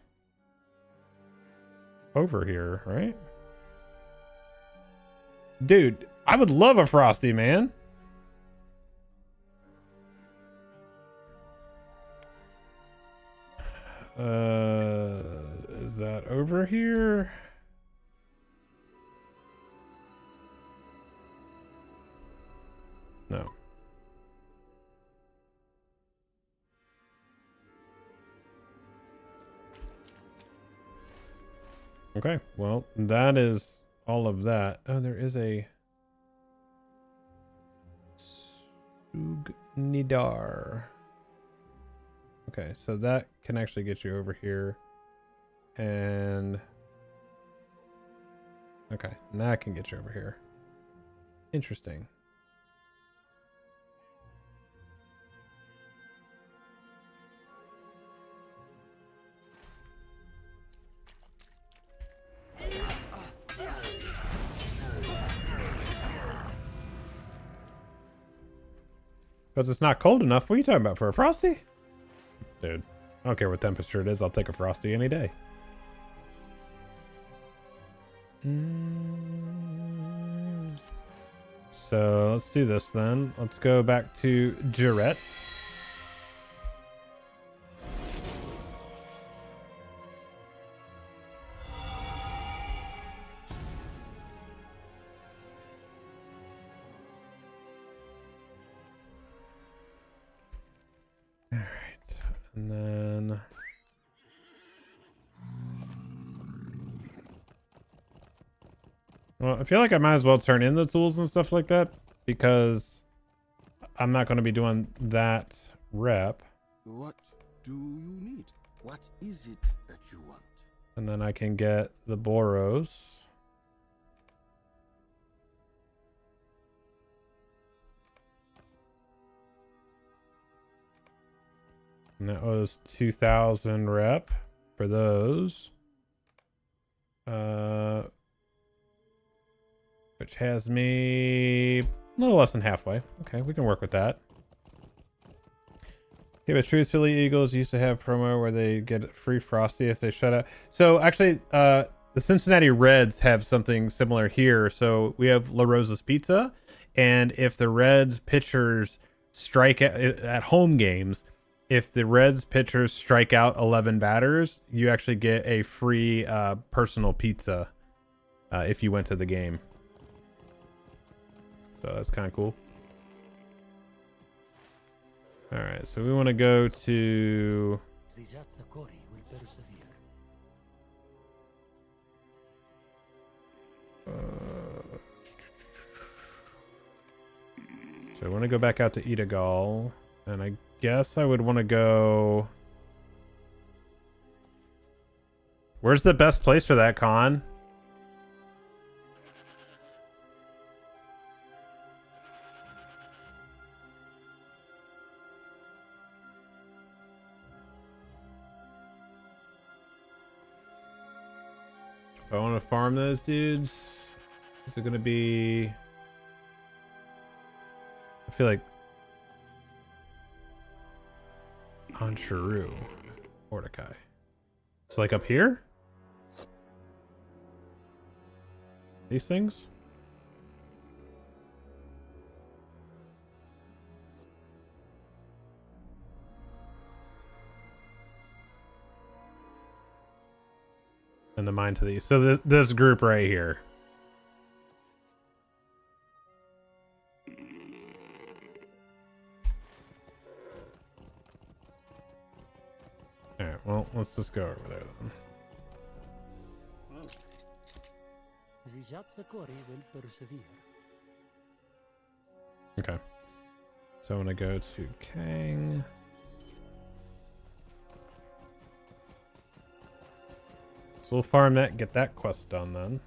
over here, right? Dude, I would love a Frosty, man. Is that over here? No. Okay, well, that is all of that. Oh, there is a Sugnidar. Okay, so that can actually get you over here. And okay, now I can get you over here. Interesting. Because it's not cold enough. What are you talking about? For a frosty? Dude, I don't care what temperature it is. I'll take a frosty any day. So let's do this then. Let's go back to Jarrett. All right, and then well, I feel like I might as well turn in the tools and stuff like that because I'm not going to be doing that rep. What do you need? What is it that you want? And then I can get the Boros. And that was 2,000 rep for those. Which has me a little less than halfway. Okay, we can work with that. Yeah, but True's Philly Eagles used to have promo where they get free Frosty if they shut out. So actually, the Cincinnati Reds have something similar here. So we have La Rosa's Pizza, and if the Reds pitchers strike at home games, if the Reds pitchers strike out 11 batters, you actually get a free personal pizza if you went to the game. So that's kind of cool. All right, so we want to go to so I want to go back out to Idagal, and I guess I would want to go. Where's the best place for that, Con? If I want to farm those dudes, is it going to be... I feel like... Ansharu. Mordecai. It's like up here? These things? And the mine to these. So this group right here. Alright, well, let's just go over there then. Okay. So I'm gonna go to Kang. So we'll farm that, get that quest done then.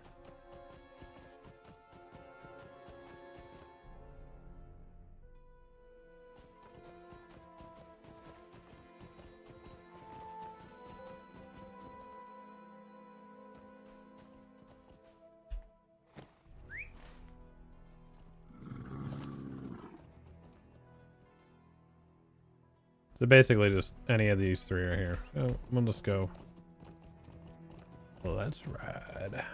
So basically just any of these three right here. So we'll just go. Let's ride.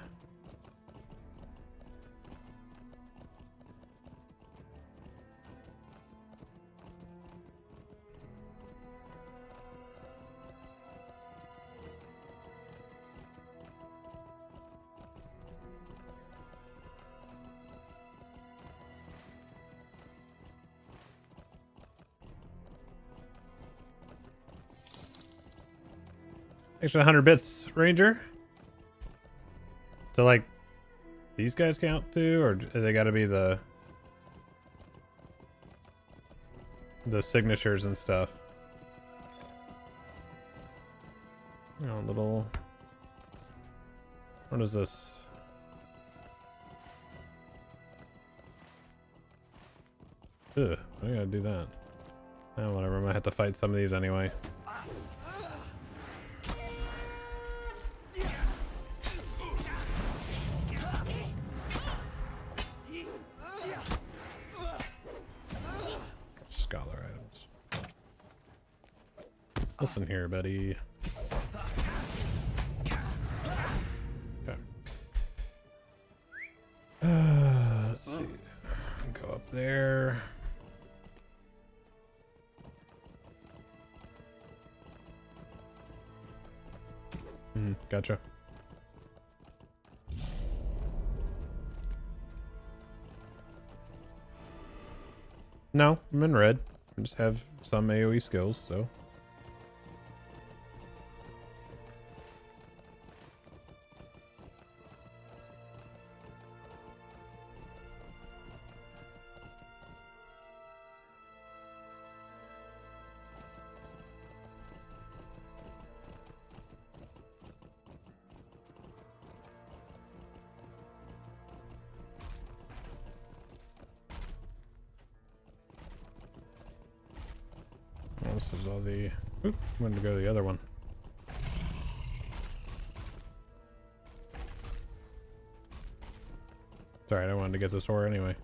Extra 100 bits, Ranger. So, like, these guys count too, or they got to be the signatures and stuff? You know, little What is this? Ugh, I gotta do that. Oh, whatever. I might have to fight some of these anyway. Scholar items. Listen here, buddy. Okay. Let's see. Go up there. Gotcha. No, I'm in red. I just have some AoE skills, so. This is all the... Oop, wanted to go to the other one. Sorry, I wanted to get this ore anyway.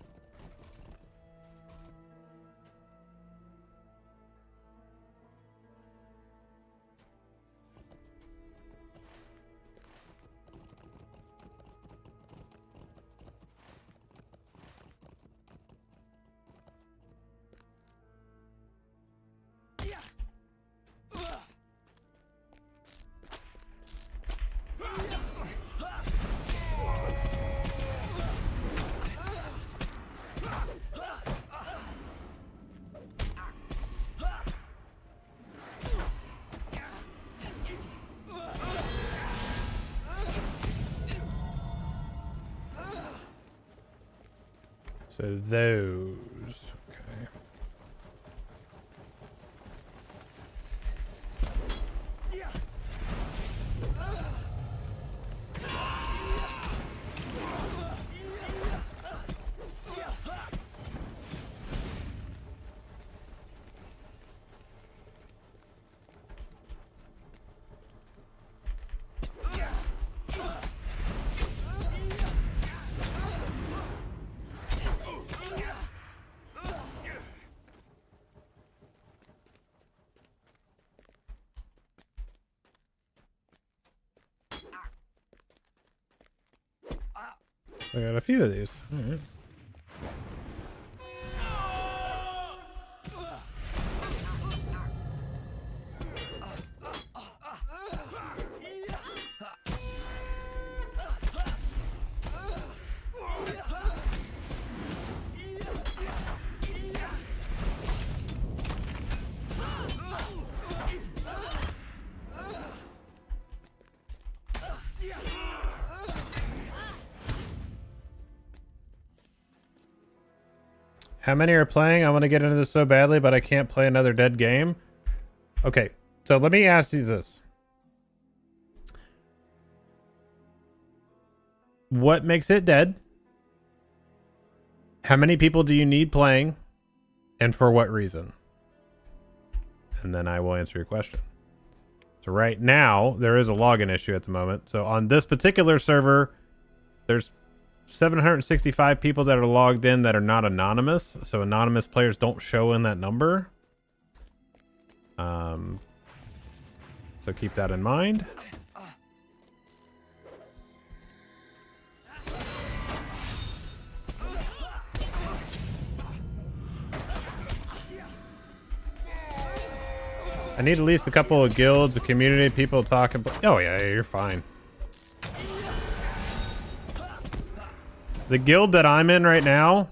So those, okay. I got a few of these. All right. How many are playing? I want to get into this so badly, but I can't play another dead game. Okay, so let me ask you this. What makes it dead? How many people do you need playing? And for what reason? And then I will answer your question. So right now, there is a login issue at the moment. So on this particular server, there's 765 people that are logged in that are not anonymous. So anonymous players don't show in that number. So keep that in mind. I need at least a couple of guilds, a community, people talking. Oh yeah, you're fine. The guild that I'm in right now,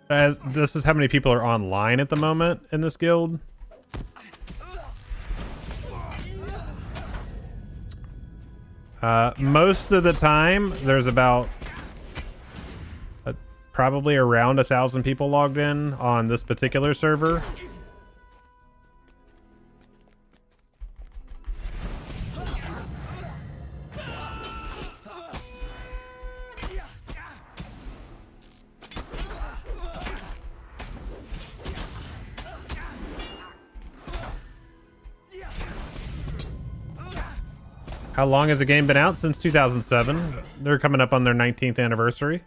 this is how many people are online at the moment in this guild. Most of the time, there's about probably around 1,000 people logged in on this particular server. How long has the game been out? Since 2007. They're coming up on their 19th anniversary.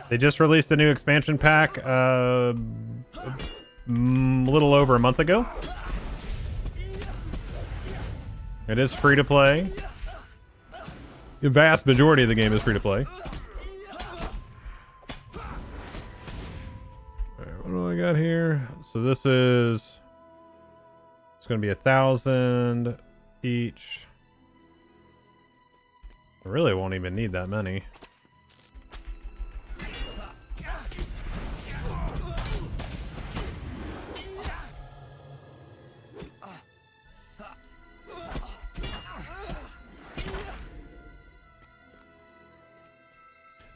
They just released a new expansion pack a little over a month ago. It is free to play. The vast majority of the game is free to play. Alright, what do I got here? So this is... It's going to be 1,000 each. I really won't even need that many.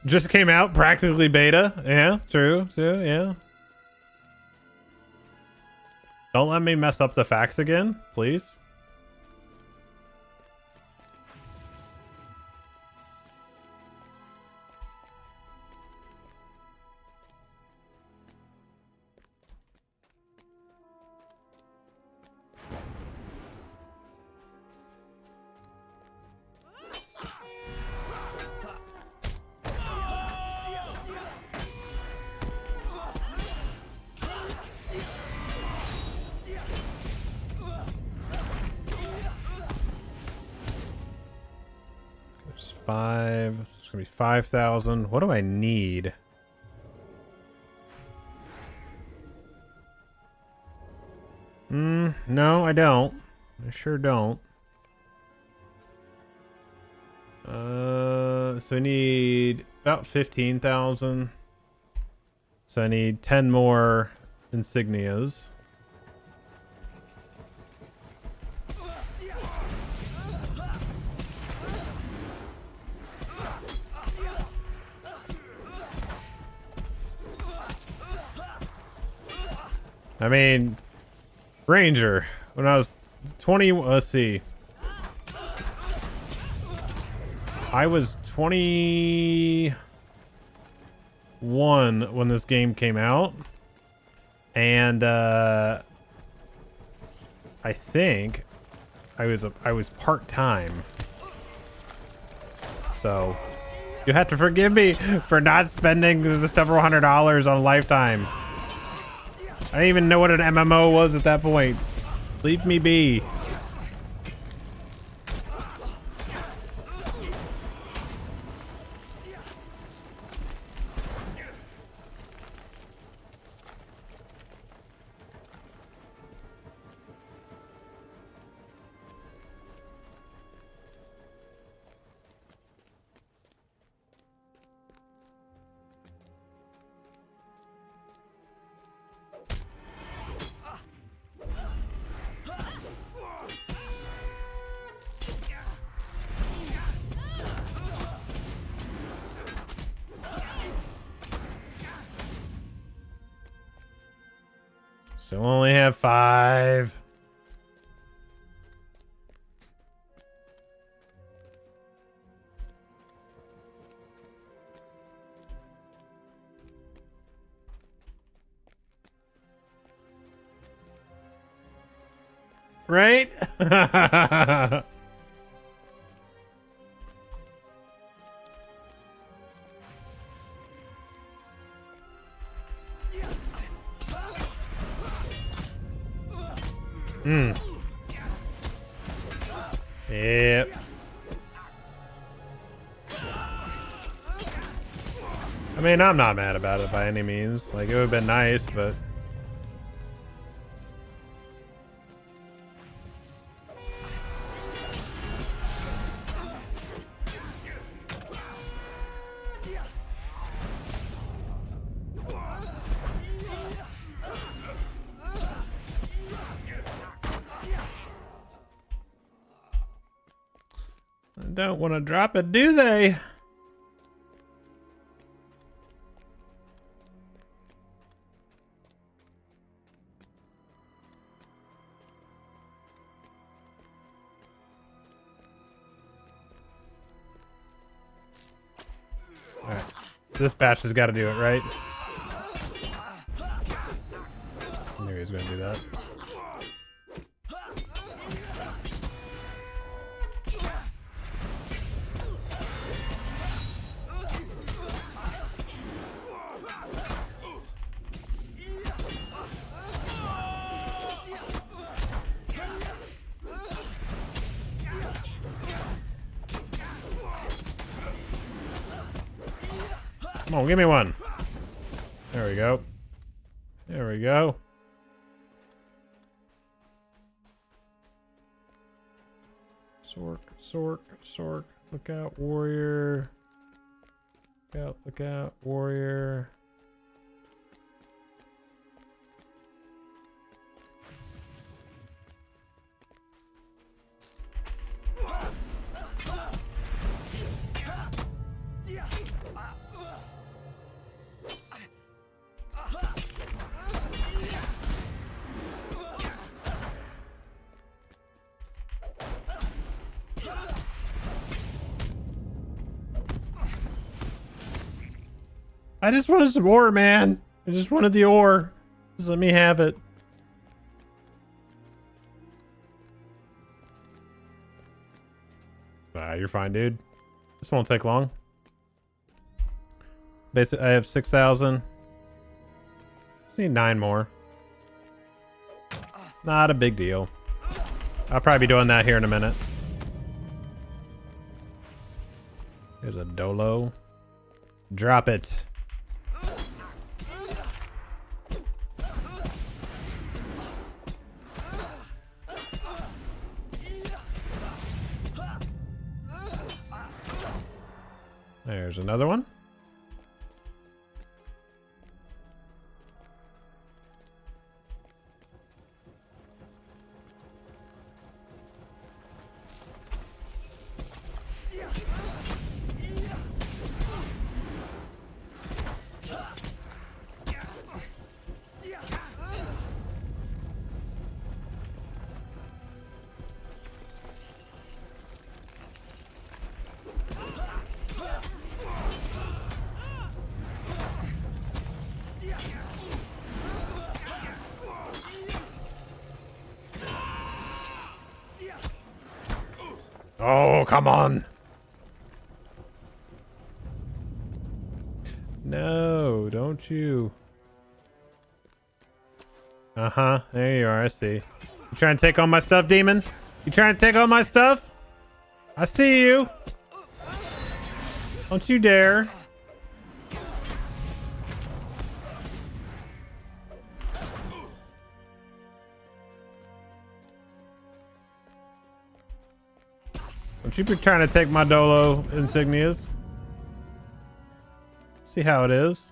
Just came out, practically beta. Yeah, true, yeah. Don't let me mess up the facts again, please. It's gonna be 5,000. What do I need? No, I don't. I sure don't. So I need about 15,000. So I need 10 more insignias. I mean, Ranger, when I was 20, let's see. I was 21 when this game came out. And I think I was part-time. So you have to forgive me for not spending the several $100s on Lifetime. I didn't even know what an MMO was at that point. Leave me be. So only have 5. Right? Yep. I mean, I'm not mad about it by any means. Like, it would have been nice, but... don't want to drop it, do they? All right. This batch has got to do it, right? I knew he was gonna do that. Come on, give me one. There we go. There we go. Sork, Sork, Sork. Look out, warrior. Look out, warrior. I just wanted some ore, man. I just wanted the ore. Just let me have it. You're fine, dude. This won't take long. Basically, I have 6,000. Just need 9 more. Not a big deal. I'll probably be doing that here in a minute. Here's a dolo. Drop it. There's another one. Oh, come on. No, don't you. Uh-huh. There you are. I see. You trying to take all my stuff, demon? You trying to take all my stuff? I see you. Don't you dare. Don't you be trying to take my Dolo insignias. See how it is.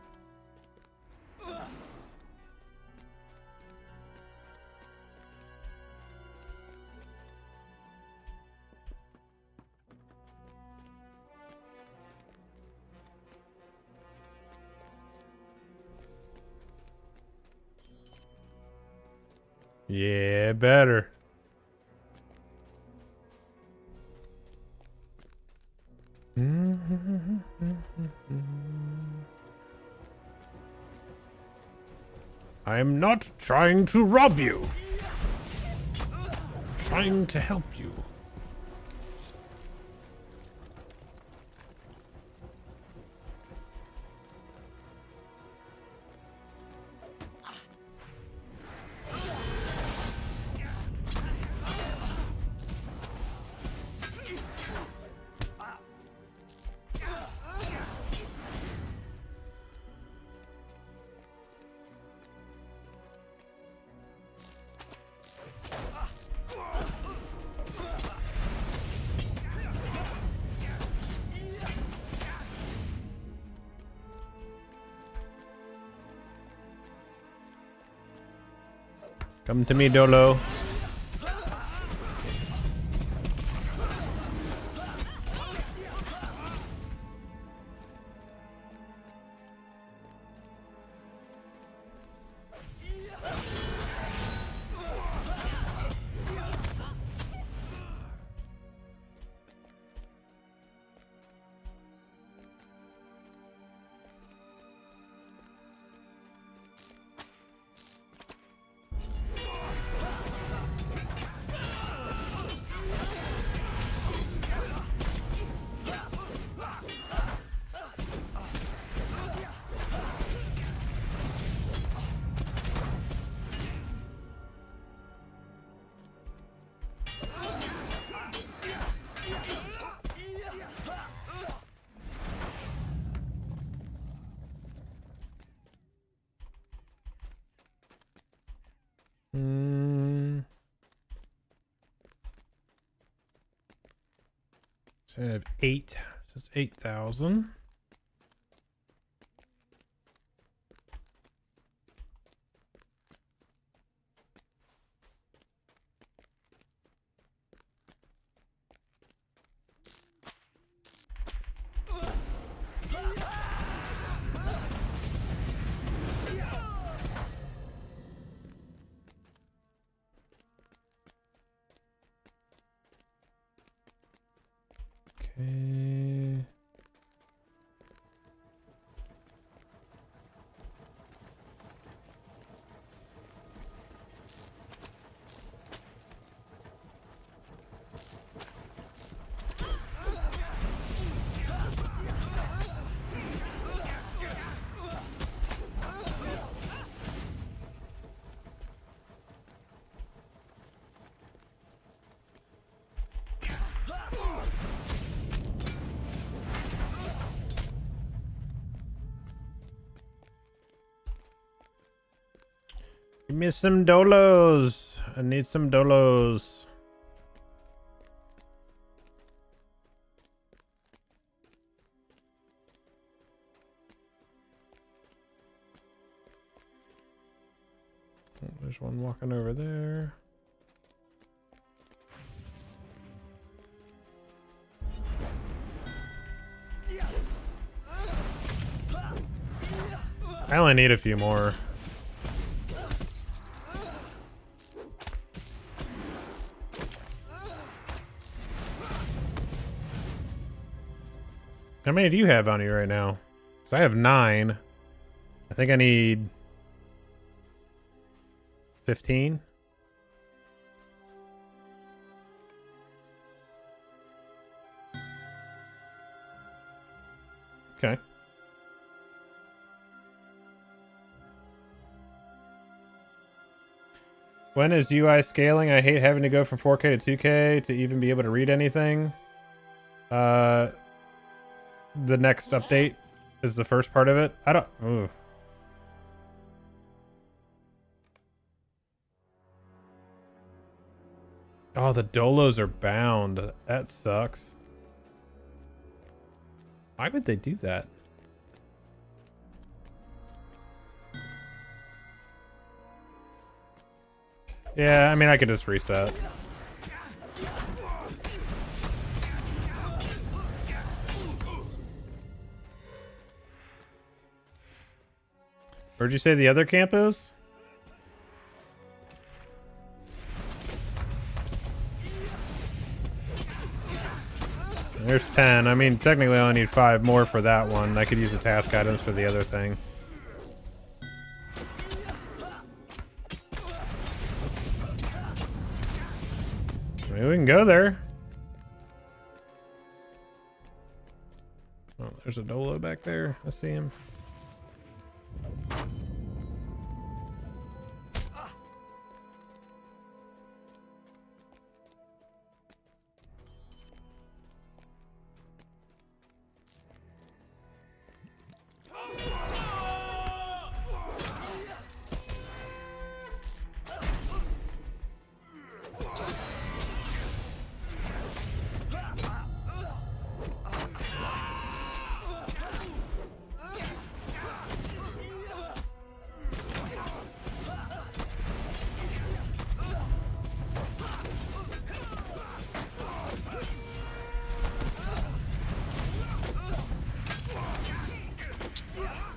Yeah, better. I'm not trying to rob you. I'm trying to help you. Come to me, Dolo. So I have 8. So it's 8,000. Okay. Give me some dolos. I need some dolos. Oh, there's one walking over there. I only need a few more. How many do you have on you right now? Because I have 9. I think I need 15. Okay. When is UI scaling? I hate having to go from 4K to 2K to even be able to read anything. The next update is the first part of it. I don't... Ooh. Oh, the dolos are bound. That sucks. Why would they do that? Yeah, I mean, I could just reset. Where'd you say the other camp is? There's 10. I mean, technically I only need 5 more for that one. I could use the task items for the other thing. Maybe we can go there. Oh, there's a dolo back there. I see him.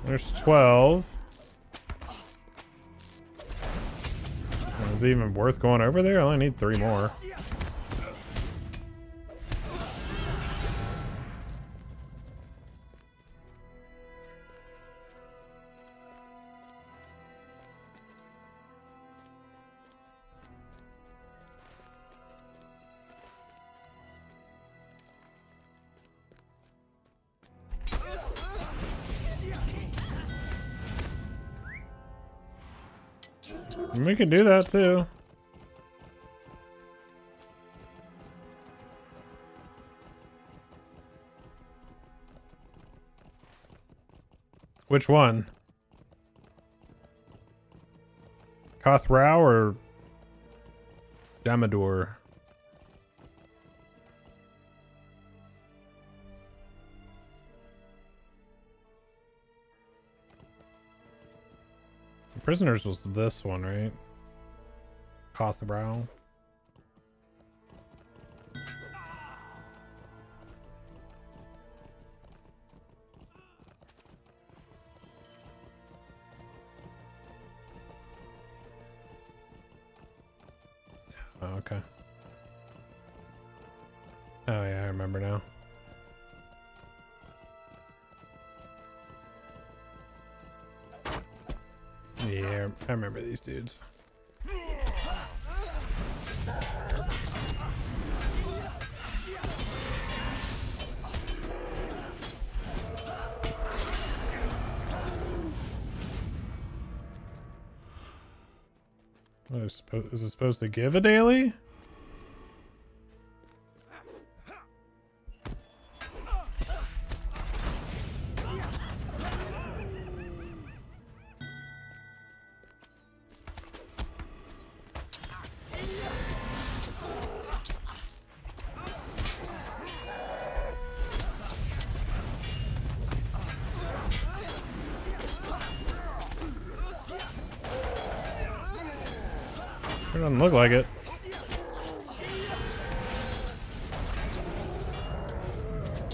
There's 12. Is it even worth going over there? I only need 3 more. We can do that too. Which one? Kothrau or Damador. Prisoners was this one, right? Kothbrow. Oh, okay. Oh yeah, I remember now. Yeah, I remember these dudes. What is it supposed to give a daily? It doesn't look like it.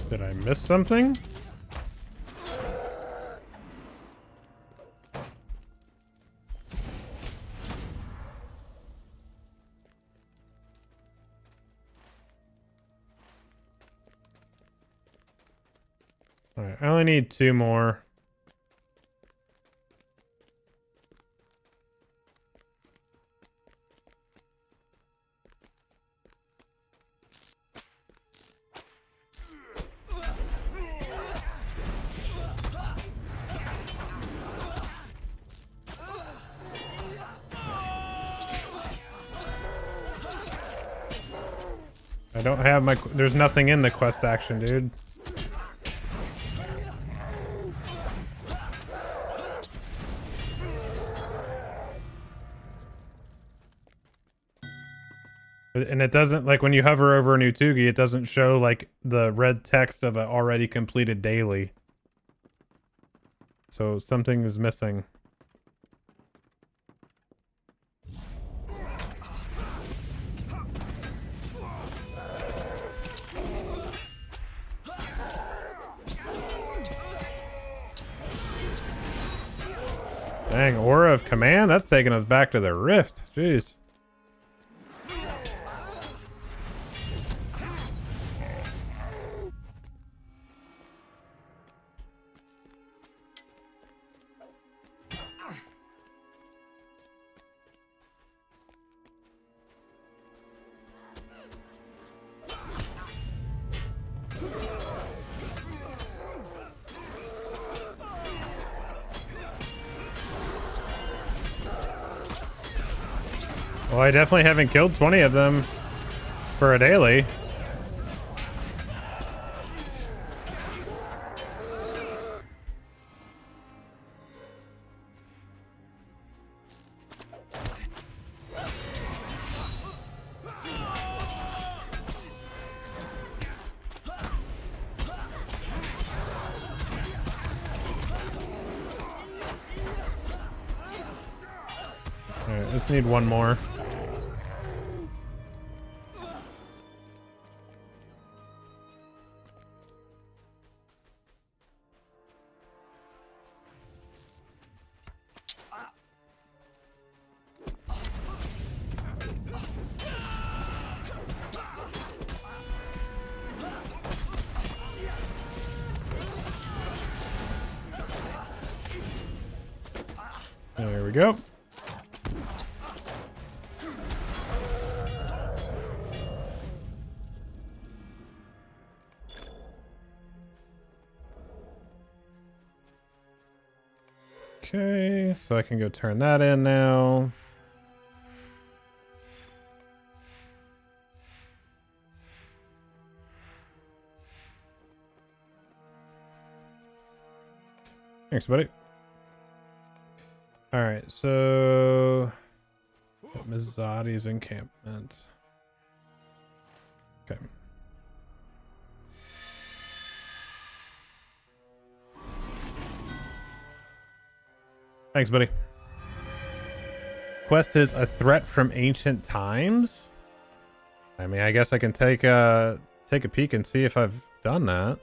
Did I miss something? Alright, I only need 2 more. I don't have my... There's nothing in the quest action, dude. And it doesn't, like, when you hover over an Utugi, it doesn't show, like, the red text of an already completed daily. So something is missing. Dang, Aura of Command? That's taking us back to the Rift. Jeez. Well, I definitely haven't killed 20 of them for a daily. Alright, just need 1 more. There we go. Okay, so I can go turn that in now. Thanks, buddy. All right, so Mizzati's encampment. Okay. Thanks, buddy. Quest is a threat from ancient times. I mean, I guess I can take a peek and see if I've done that.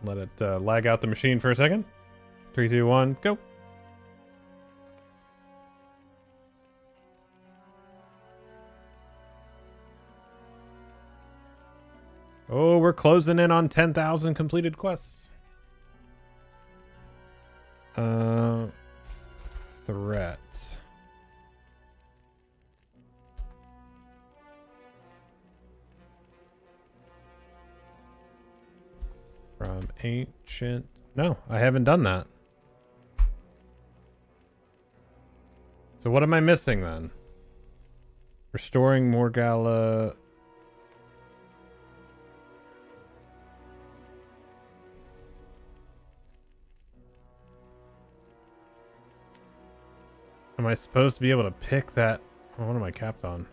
Let it lag out the machine for a second. 3, 2, 1, go. Oh, we're closing in on 10,000 completed quests. Threat. From ancient... No, I haven't done that. So what am I missing then? Restoring Morgalla... Am I supposed to be able to pick that? Oh, what am I capped on?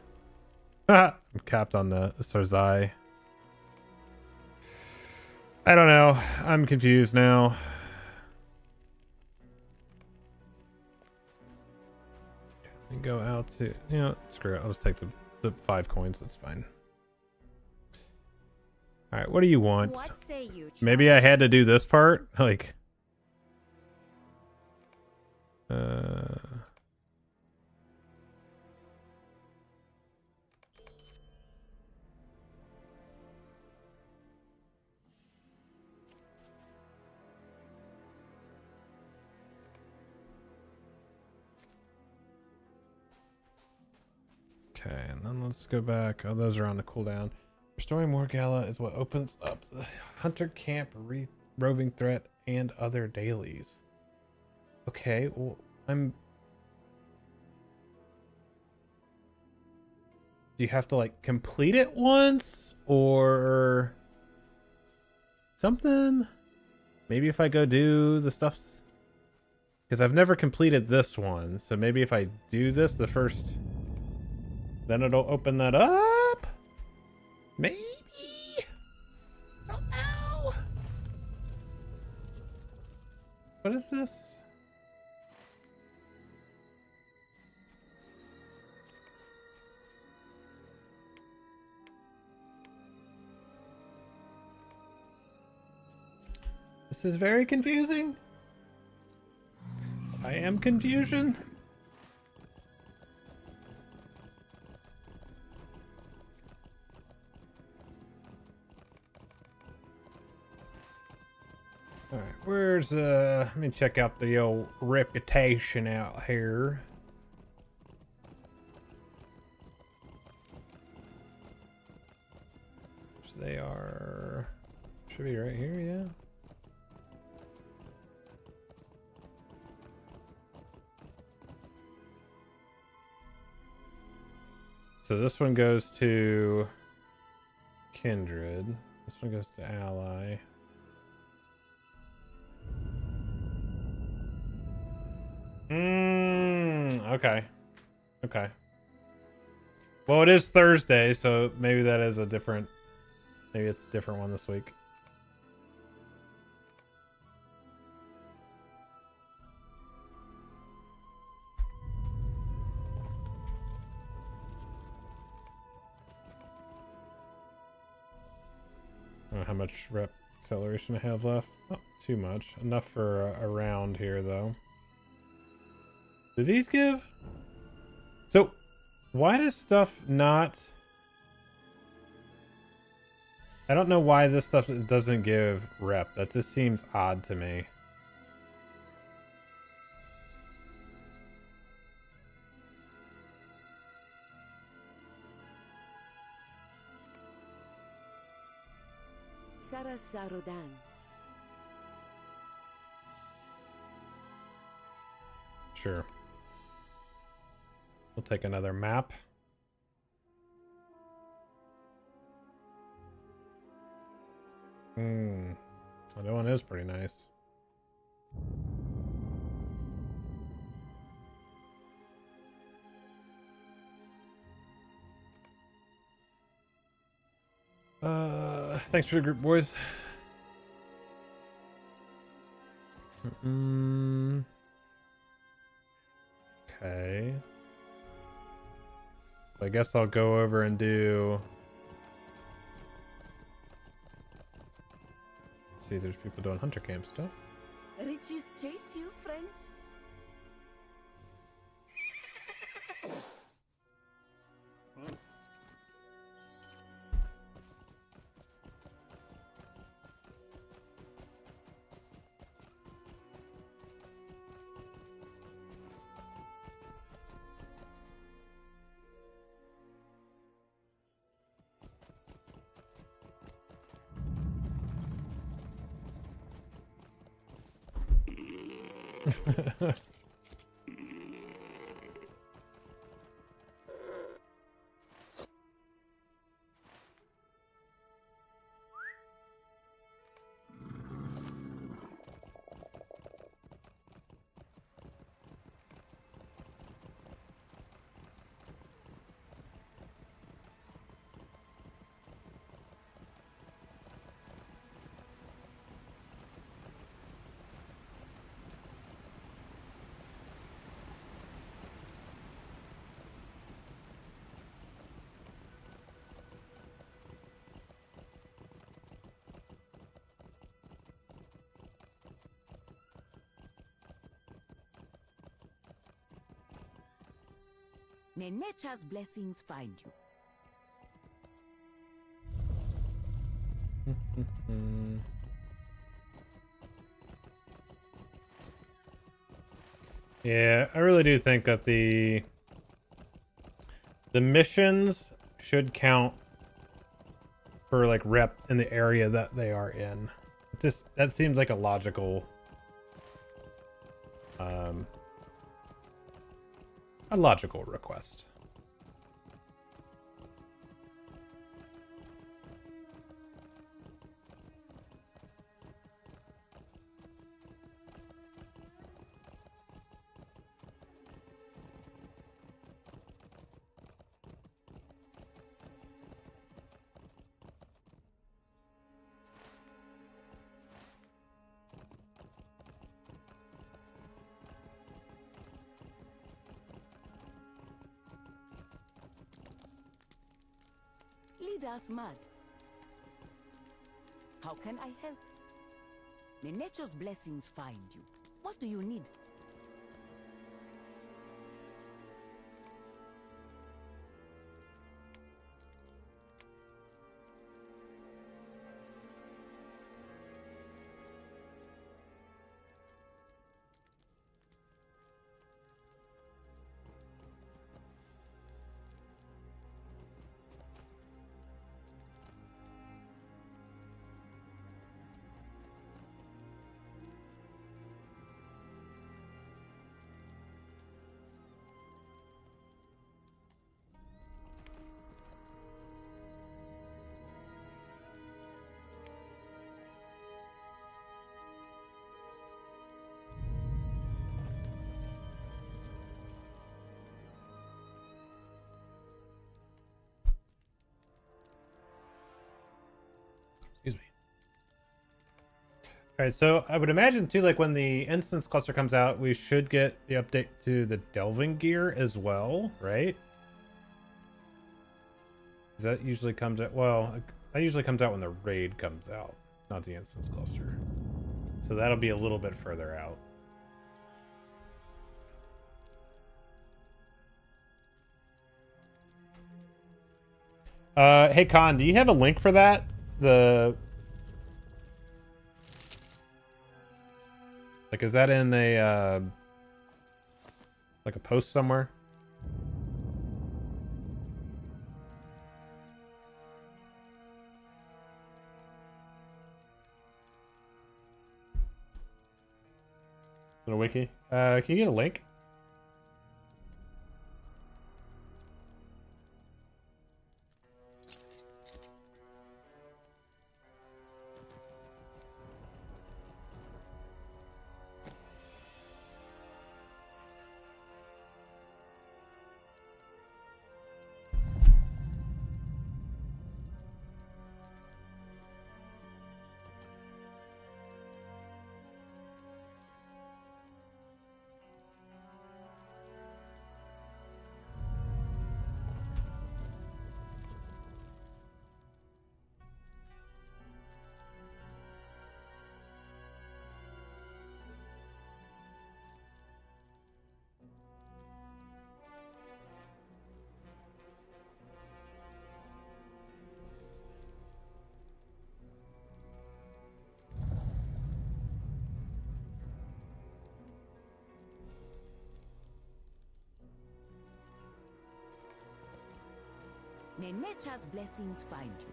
I'm capped on the Sarzai. I don't know. I'm confused now. Go out to... You know, screw it. I'll just take the 5 coins. That's fine. Alright, what do you want? What say you, Maybe I had to do this part? Like... Okay, and then let's go back. Oh, those are on the cooldown. Restoring Morgalla is what opens up the Hunter Camp, Roving Threat, and other dailies. Okay, well, do you have to, like, complete it once? Or... something? Maybe if I go do the stuffs... Because I've never completed this one, so maybe if I do this the first... Then it'll open that up? Maybe? I don't know. What is this? This is very confusing. I am confusion. Alright, where's let me check out the old reputation out here. Which they are... should be right here, yeah. So this one goes to Kindred. This one goes to Ally. Okay. Okay. Well, it is Thursday, so maybe that is a different... maybe it's a different one this week. I don't know how much rep acceleration I have left. Not too much. Enough for a round here, though. Do these give? So, why does stuff not... I don't know why this stuff doesn't give rep. That just seems odd to me. Sarasarodan. Sure. We'll take another map. That one is pretty nice. Thanks for the group, boys. Okay. I guess I'll go over and do. Let's see, there's people doing hunter camp stuff. Riches chase you, friend. May nature's blessings find you. Yeah, I really do think that the missions should count for like rep in the area that they are in. Just that seems like a logical request. Lead us mad. How can I help? May nature's blessings find you. What do you need? Excuse me. All right, so I would imagine too, like when the instance cluster comes out, we should get the update to the delving gear as well, right? That usually comes out, well, that usually comes out when the raid comes out, not the instance cluster. So that'll be a little bit further out. Hey Con, do you have a link for that? Like, is that in a like a post somewhere? In a wiki? Can you get a link? May nature's blessings find you.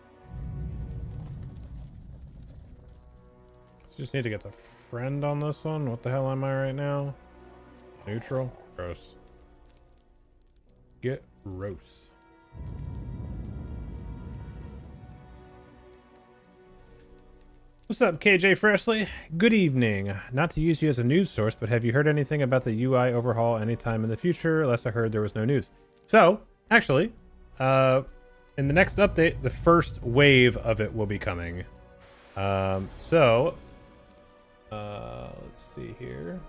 Just need to get the friend on this one. What the hell am I right now? Neutral? Gross. Get gross. What's up, KJ Freshly? Good evening. Not to use you as a news source, but have you heard anything about the UI overhaul anytime in the future? Last I heard, there was no news. So, actually, in the next update, the first wave of it will be coming. Let's see here.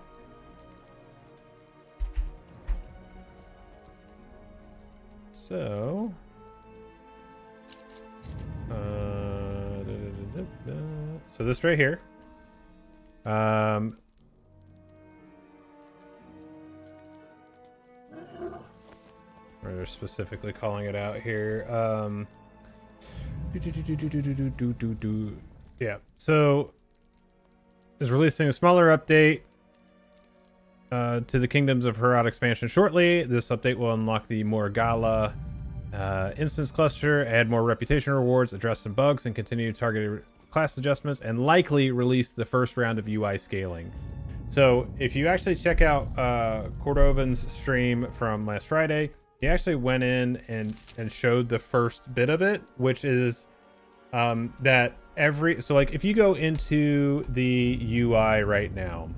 So, so this right here, or they're specifically calling it out here. Yeah, so is releasing a smaller update to the Kingdoms of Herat expansion shortly. This update will unlock the Morgala instance cluster, add more reputation rewards, address some bugs, and continue targeted class adjustments, and likely release the first round of UI scaling. So if you actually check out Cordovan's stream from last Friday, he actually went in and showed the first bit of it, which is that so like if you go into the UI right now,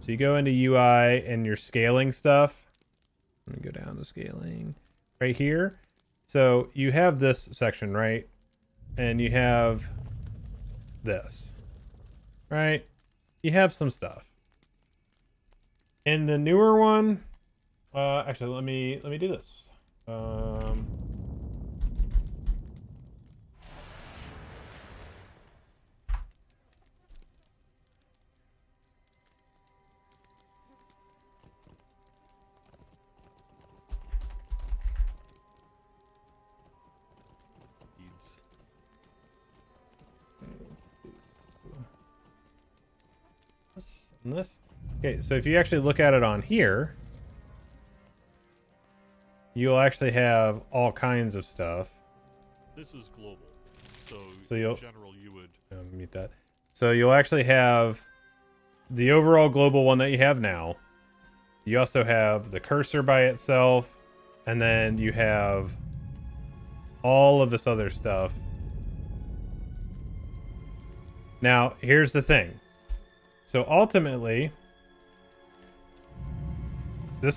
so you go into UI and you're scaling stuff. Let me go down to scaling right here. So you have this section, right? And you have this, right? You have some stuff. In the newer one, actually, let me do this. This. Okay, so if you actually look at it on here, you'll actually have all kinds of stuff. This is global, so you'll, in general you would mute that. So you'll actually have the overall global one that you have now. You also have the cursor by itself, and then you have all of this other stuff. Now, here's the thing. So ultimately, it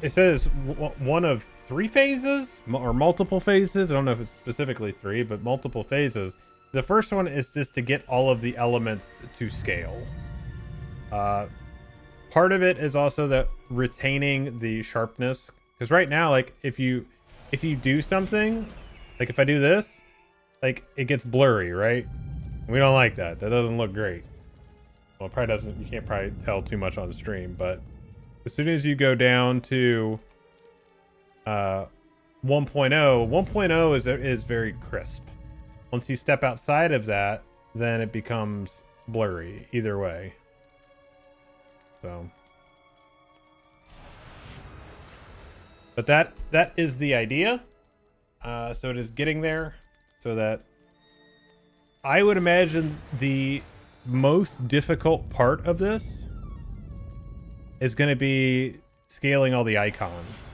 says one of 3 phases or multiple phases. I don't know if it's specifically 3, but multiple phases. The first one is just to get all of the elements to scale. Part of it is also that retaining the sharpness, because right now, like if you do something, like if I do this, like it gets blurry, right? We don't like that. That doesn't look great. Well, it probably doesn't. You can't probably tell too much on the stream, but as soon as you go down to 1.0, 1.0 is very crisp. Once you step outside of that, then it becomes blurry either way. So, but that is the idea. So it is getting there, so that I would imagine the most difficult part of this is going to be scaling all the icons,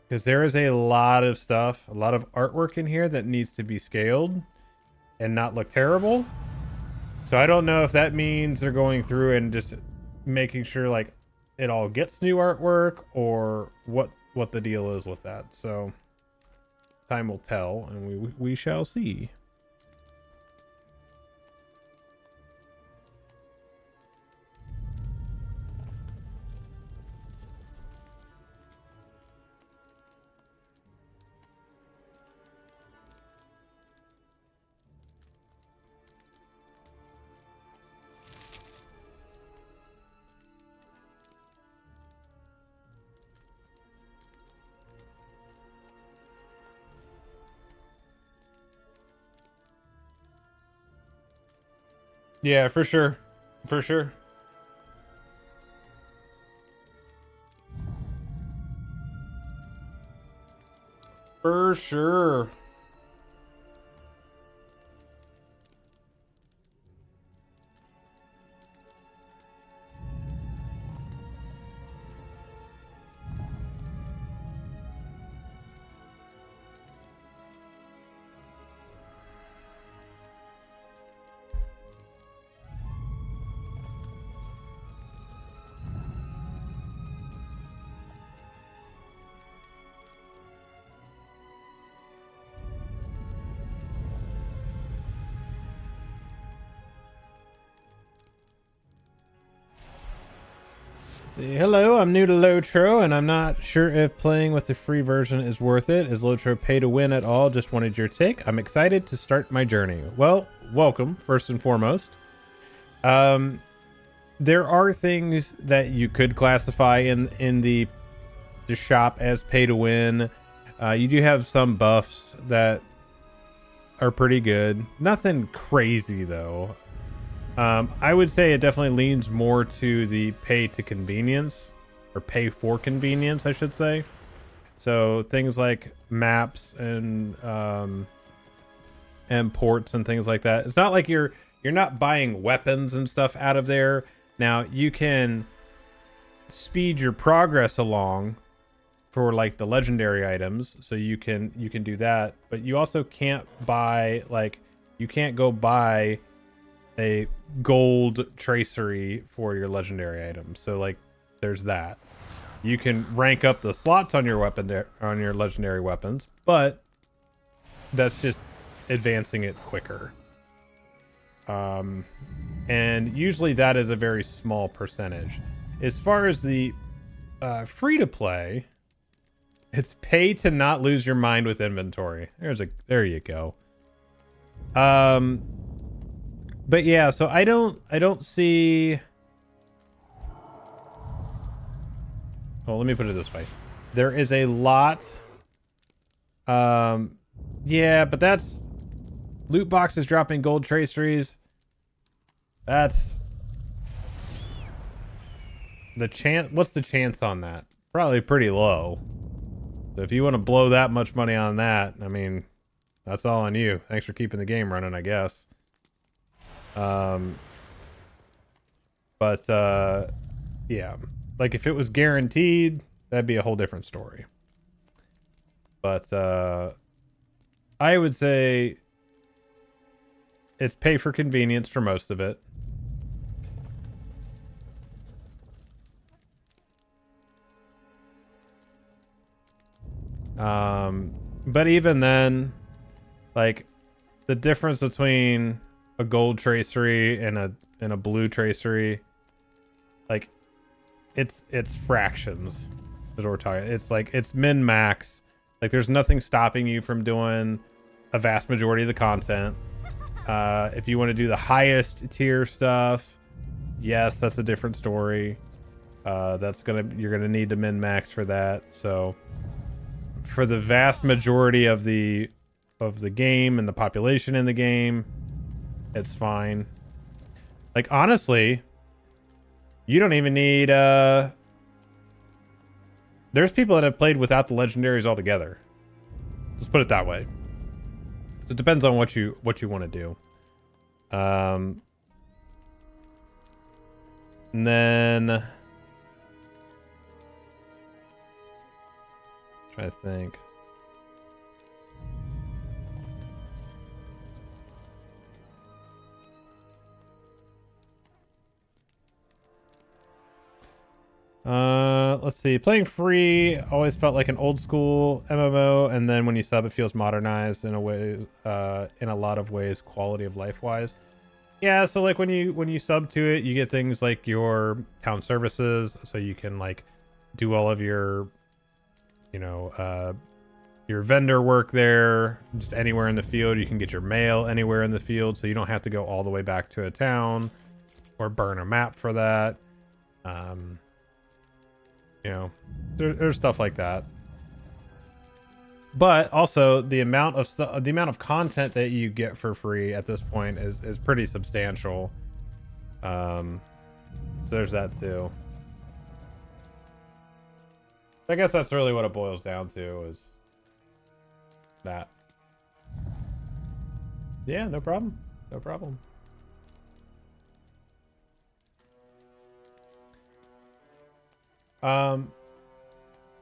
because there is a lot of stuff, a lot of artwork in here that needs to be scaled and not look terrible. So I don't know if that means they're going through and just making sure like it all gets new artwork, or what the deal is with that. So time will tell, and we shall see. Yeah, for sure. For sure. For sure. See, hello, I'm new to LOTRO, and I'm not sure if playing with the free version is worth it. Is LOTRO pay to win at all? Just wanted your take. I'm excited to start my journey. Well, welcome, first and foremost. There are things that you could classify in the shop as pay to win. You do have some buffs that are pretty good. Nothing crazy, though. I would say it definitely leans more to the pay to convenience, or pay for convenience, I should say. So things like maps and ports and things like that. It's not like you're not buying weapons and stuff out of there. Now you can speed your progress along for like the legendary items, so you can do that, but you also can't buy, like, you can't go buy a gold tracery for your legendary items. So like there's that. You can rank up the slots on your weapon, on your legendary weapons, but that's just advancing it quicker. And usually that is a very small percentage. As far as the free to play, it's pay to not lose your mind with inventory. There you go. But yeah, so I don't see. Well, let me put it this way. There is a lot. Yeah, but that's loot boxes dropping gold traceries. That's the chance. What's the chance on that? Probably pretty low. So if you want to blow that much money on that, I mean, that's all on you. Thanks for keeping the game running, I guess. Yeah, like if it was guaranteed, that'd be a whole different story. But I would say it's pay for convenience for most of it. But even then, like, the difference between a gold tracery and a blue tracery, like, it's fractions is what we're talking. It's like, it's min max. Like, there's nothing stopping you from doing a vast majority of the content. If you want to do the highest tier stuff, yes, that's a different story. You're gonna need to min max for that. So for the vast majority of the game and the population in the game, it's fine. Like, honestly, you don't even need there's people that have played without the legendaries altogether. Let's put it that way. So it depends on what you want to do. And then try to think. Let's see. Playing free always felt like an old school MMO, and then when you sub, it feels modernized in a way, in a lot of ways, quality of life wise. Yeah, so like when you sub to it, you get things like your town services, so you can like do all of your, you know, your vendor work there, just anywhere in the field. You can get your mail anywhere in the field, so you don't have to go all the way back to a town or burn a map for that. You know, there's stuff like that. But also the amount of content that you get for free at this point is pretty substantial. So there's that too. I guess that's really what it boils down to, is that. Yeah, no problem. No problem.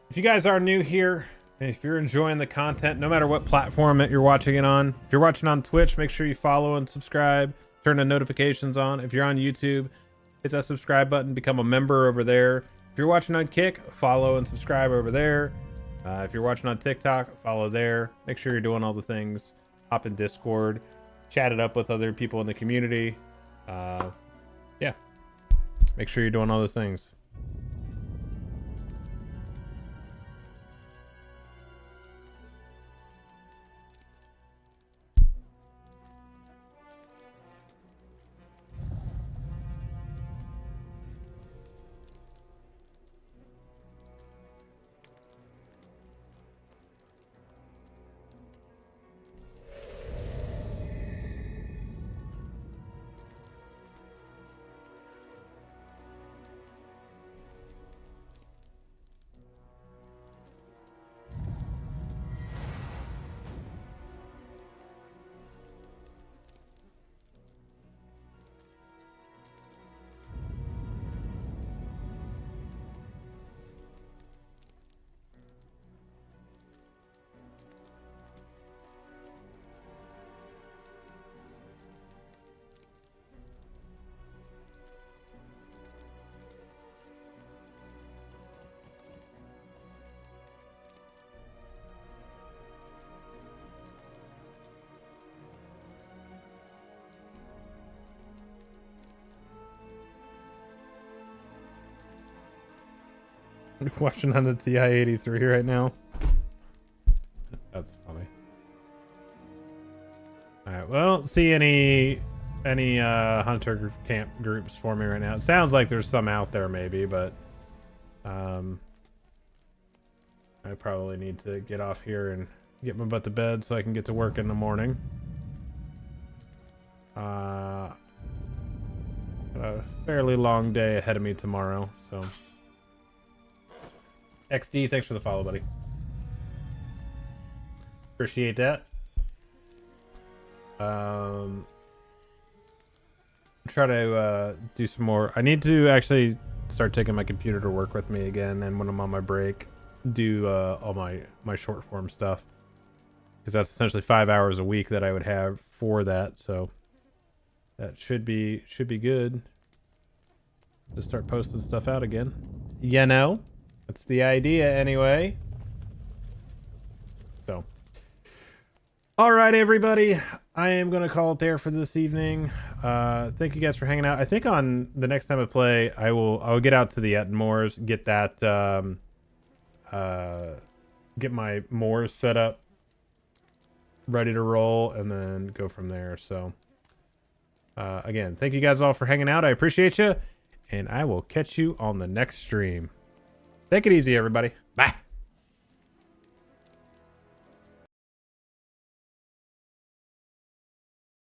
If you guys are new here, and if you're enjoying the content, no matter what platform that you're watching it on, if you're watching on Twitch, make sure you follow and subscribe. Turn the notifications on. If you're on YouTube, hit that subscribe button. Become a member over there. If you're watching on Kick, follow and subscribe over there. If you're watching on TikTok, follow there. Make sure you're doing all the things. Hop in Discord. Chat it up with other people in the community. Yeah. Make sure you're doing all those things. Watching on the TI-83 right now. That's funny. Alright, well, don't see any hunter camp groups for me right now. It sounds like there's some out there maybe, but I probably need to get off here and get my butt to bed so I can get to work in the morning. Got a fairly long day ahead of me tomorrow, so XD, thanks for the follow, buddy. Appreciate that. Try to do some more. I need to actually start taking my computer to work with me again, and when I'm on my break, do all my short form stuff, because that's essentially 5 hours a week that I would have for that. So that should be good to start posting stuff out again. You know. That's the idea anyway. So, all right, everybody, I am going to call it there for this evening. Thank you guys for hanging out. I think on the next time I play, I'll get out to the Ettenmoors, get that, get my moors set up, ready to roll, and then go from there. So, again, thank you guys all for hanging out. I appreciate you, and I will catch you on the next stream. Take it easy, everybody. Bye.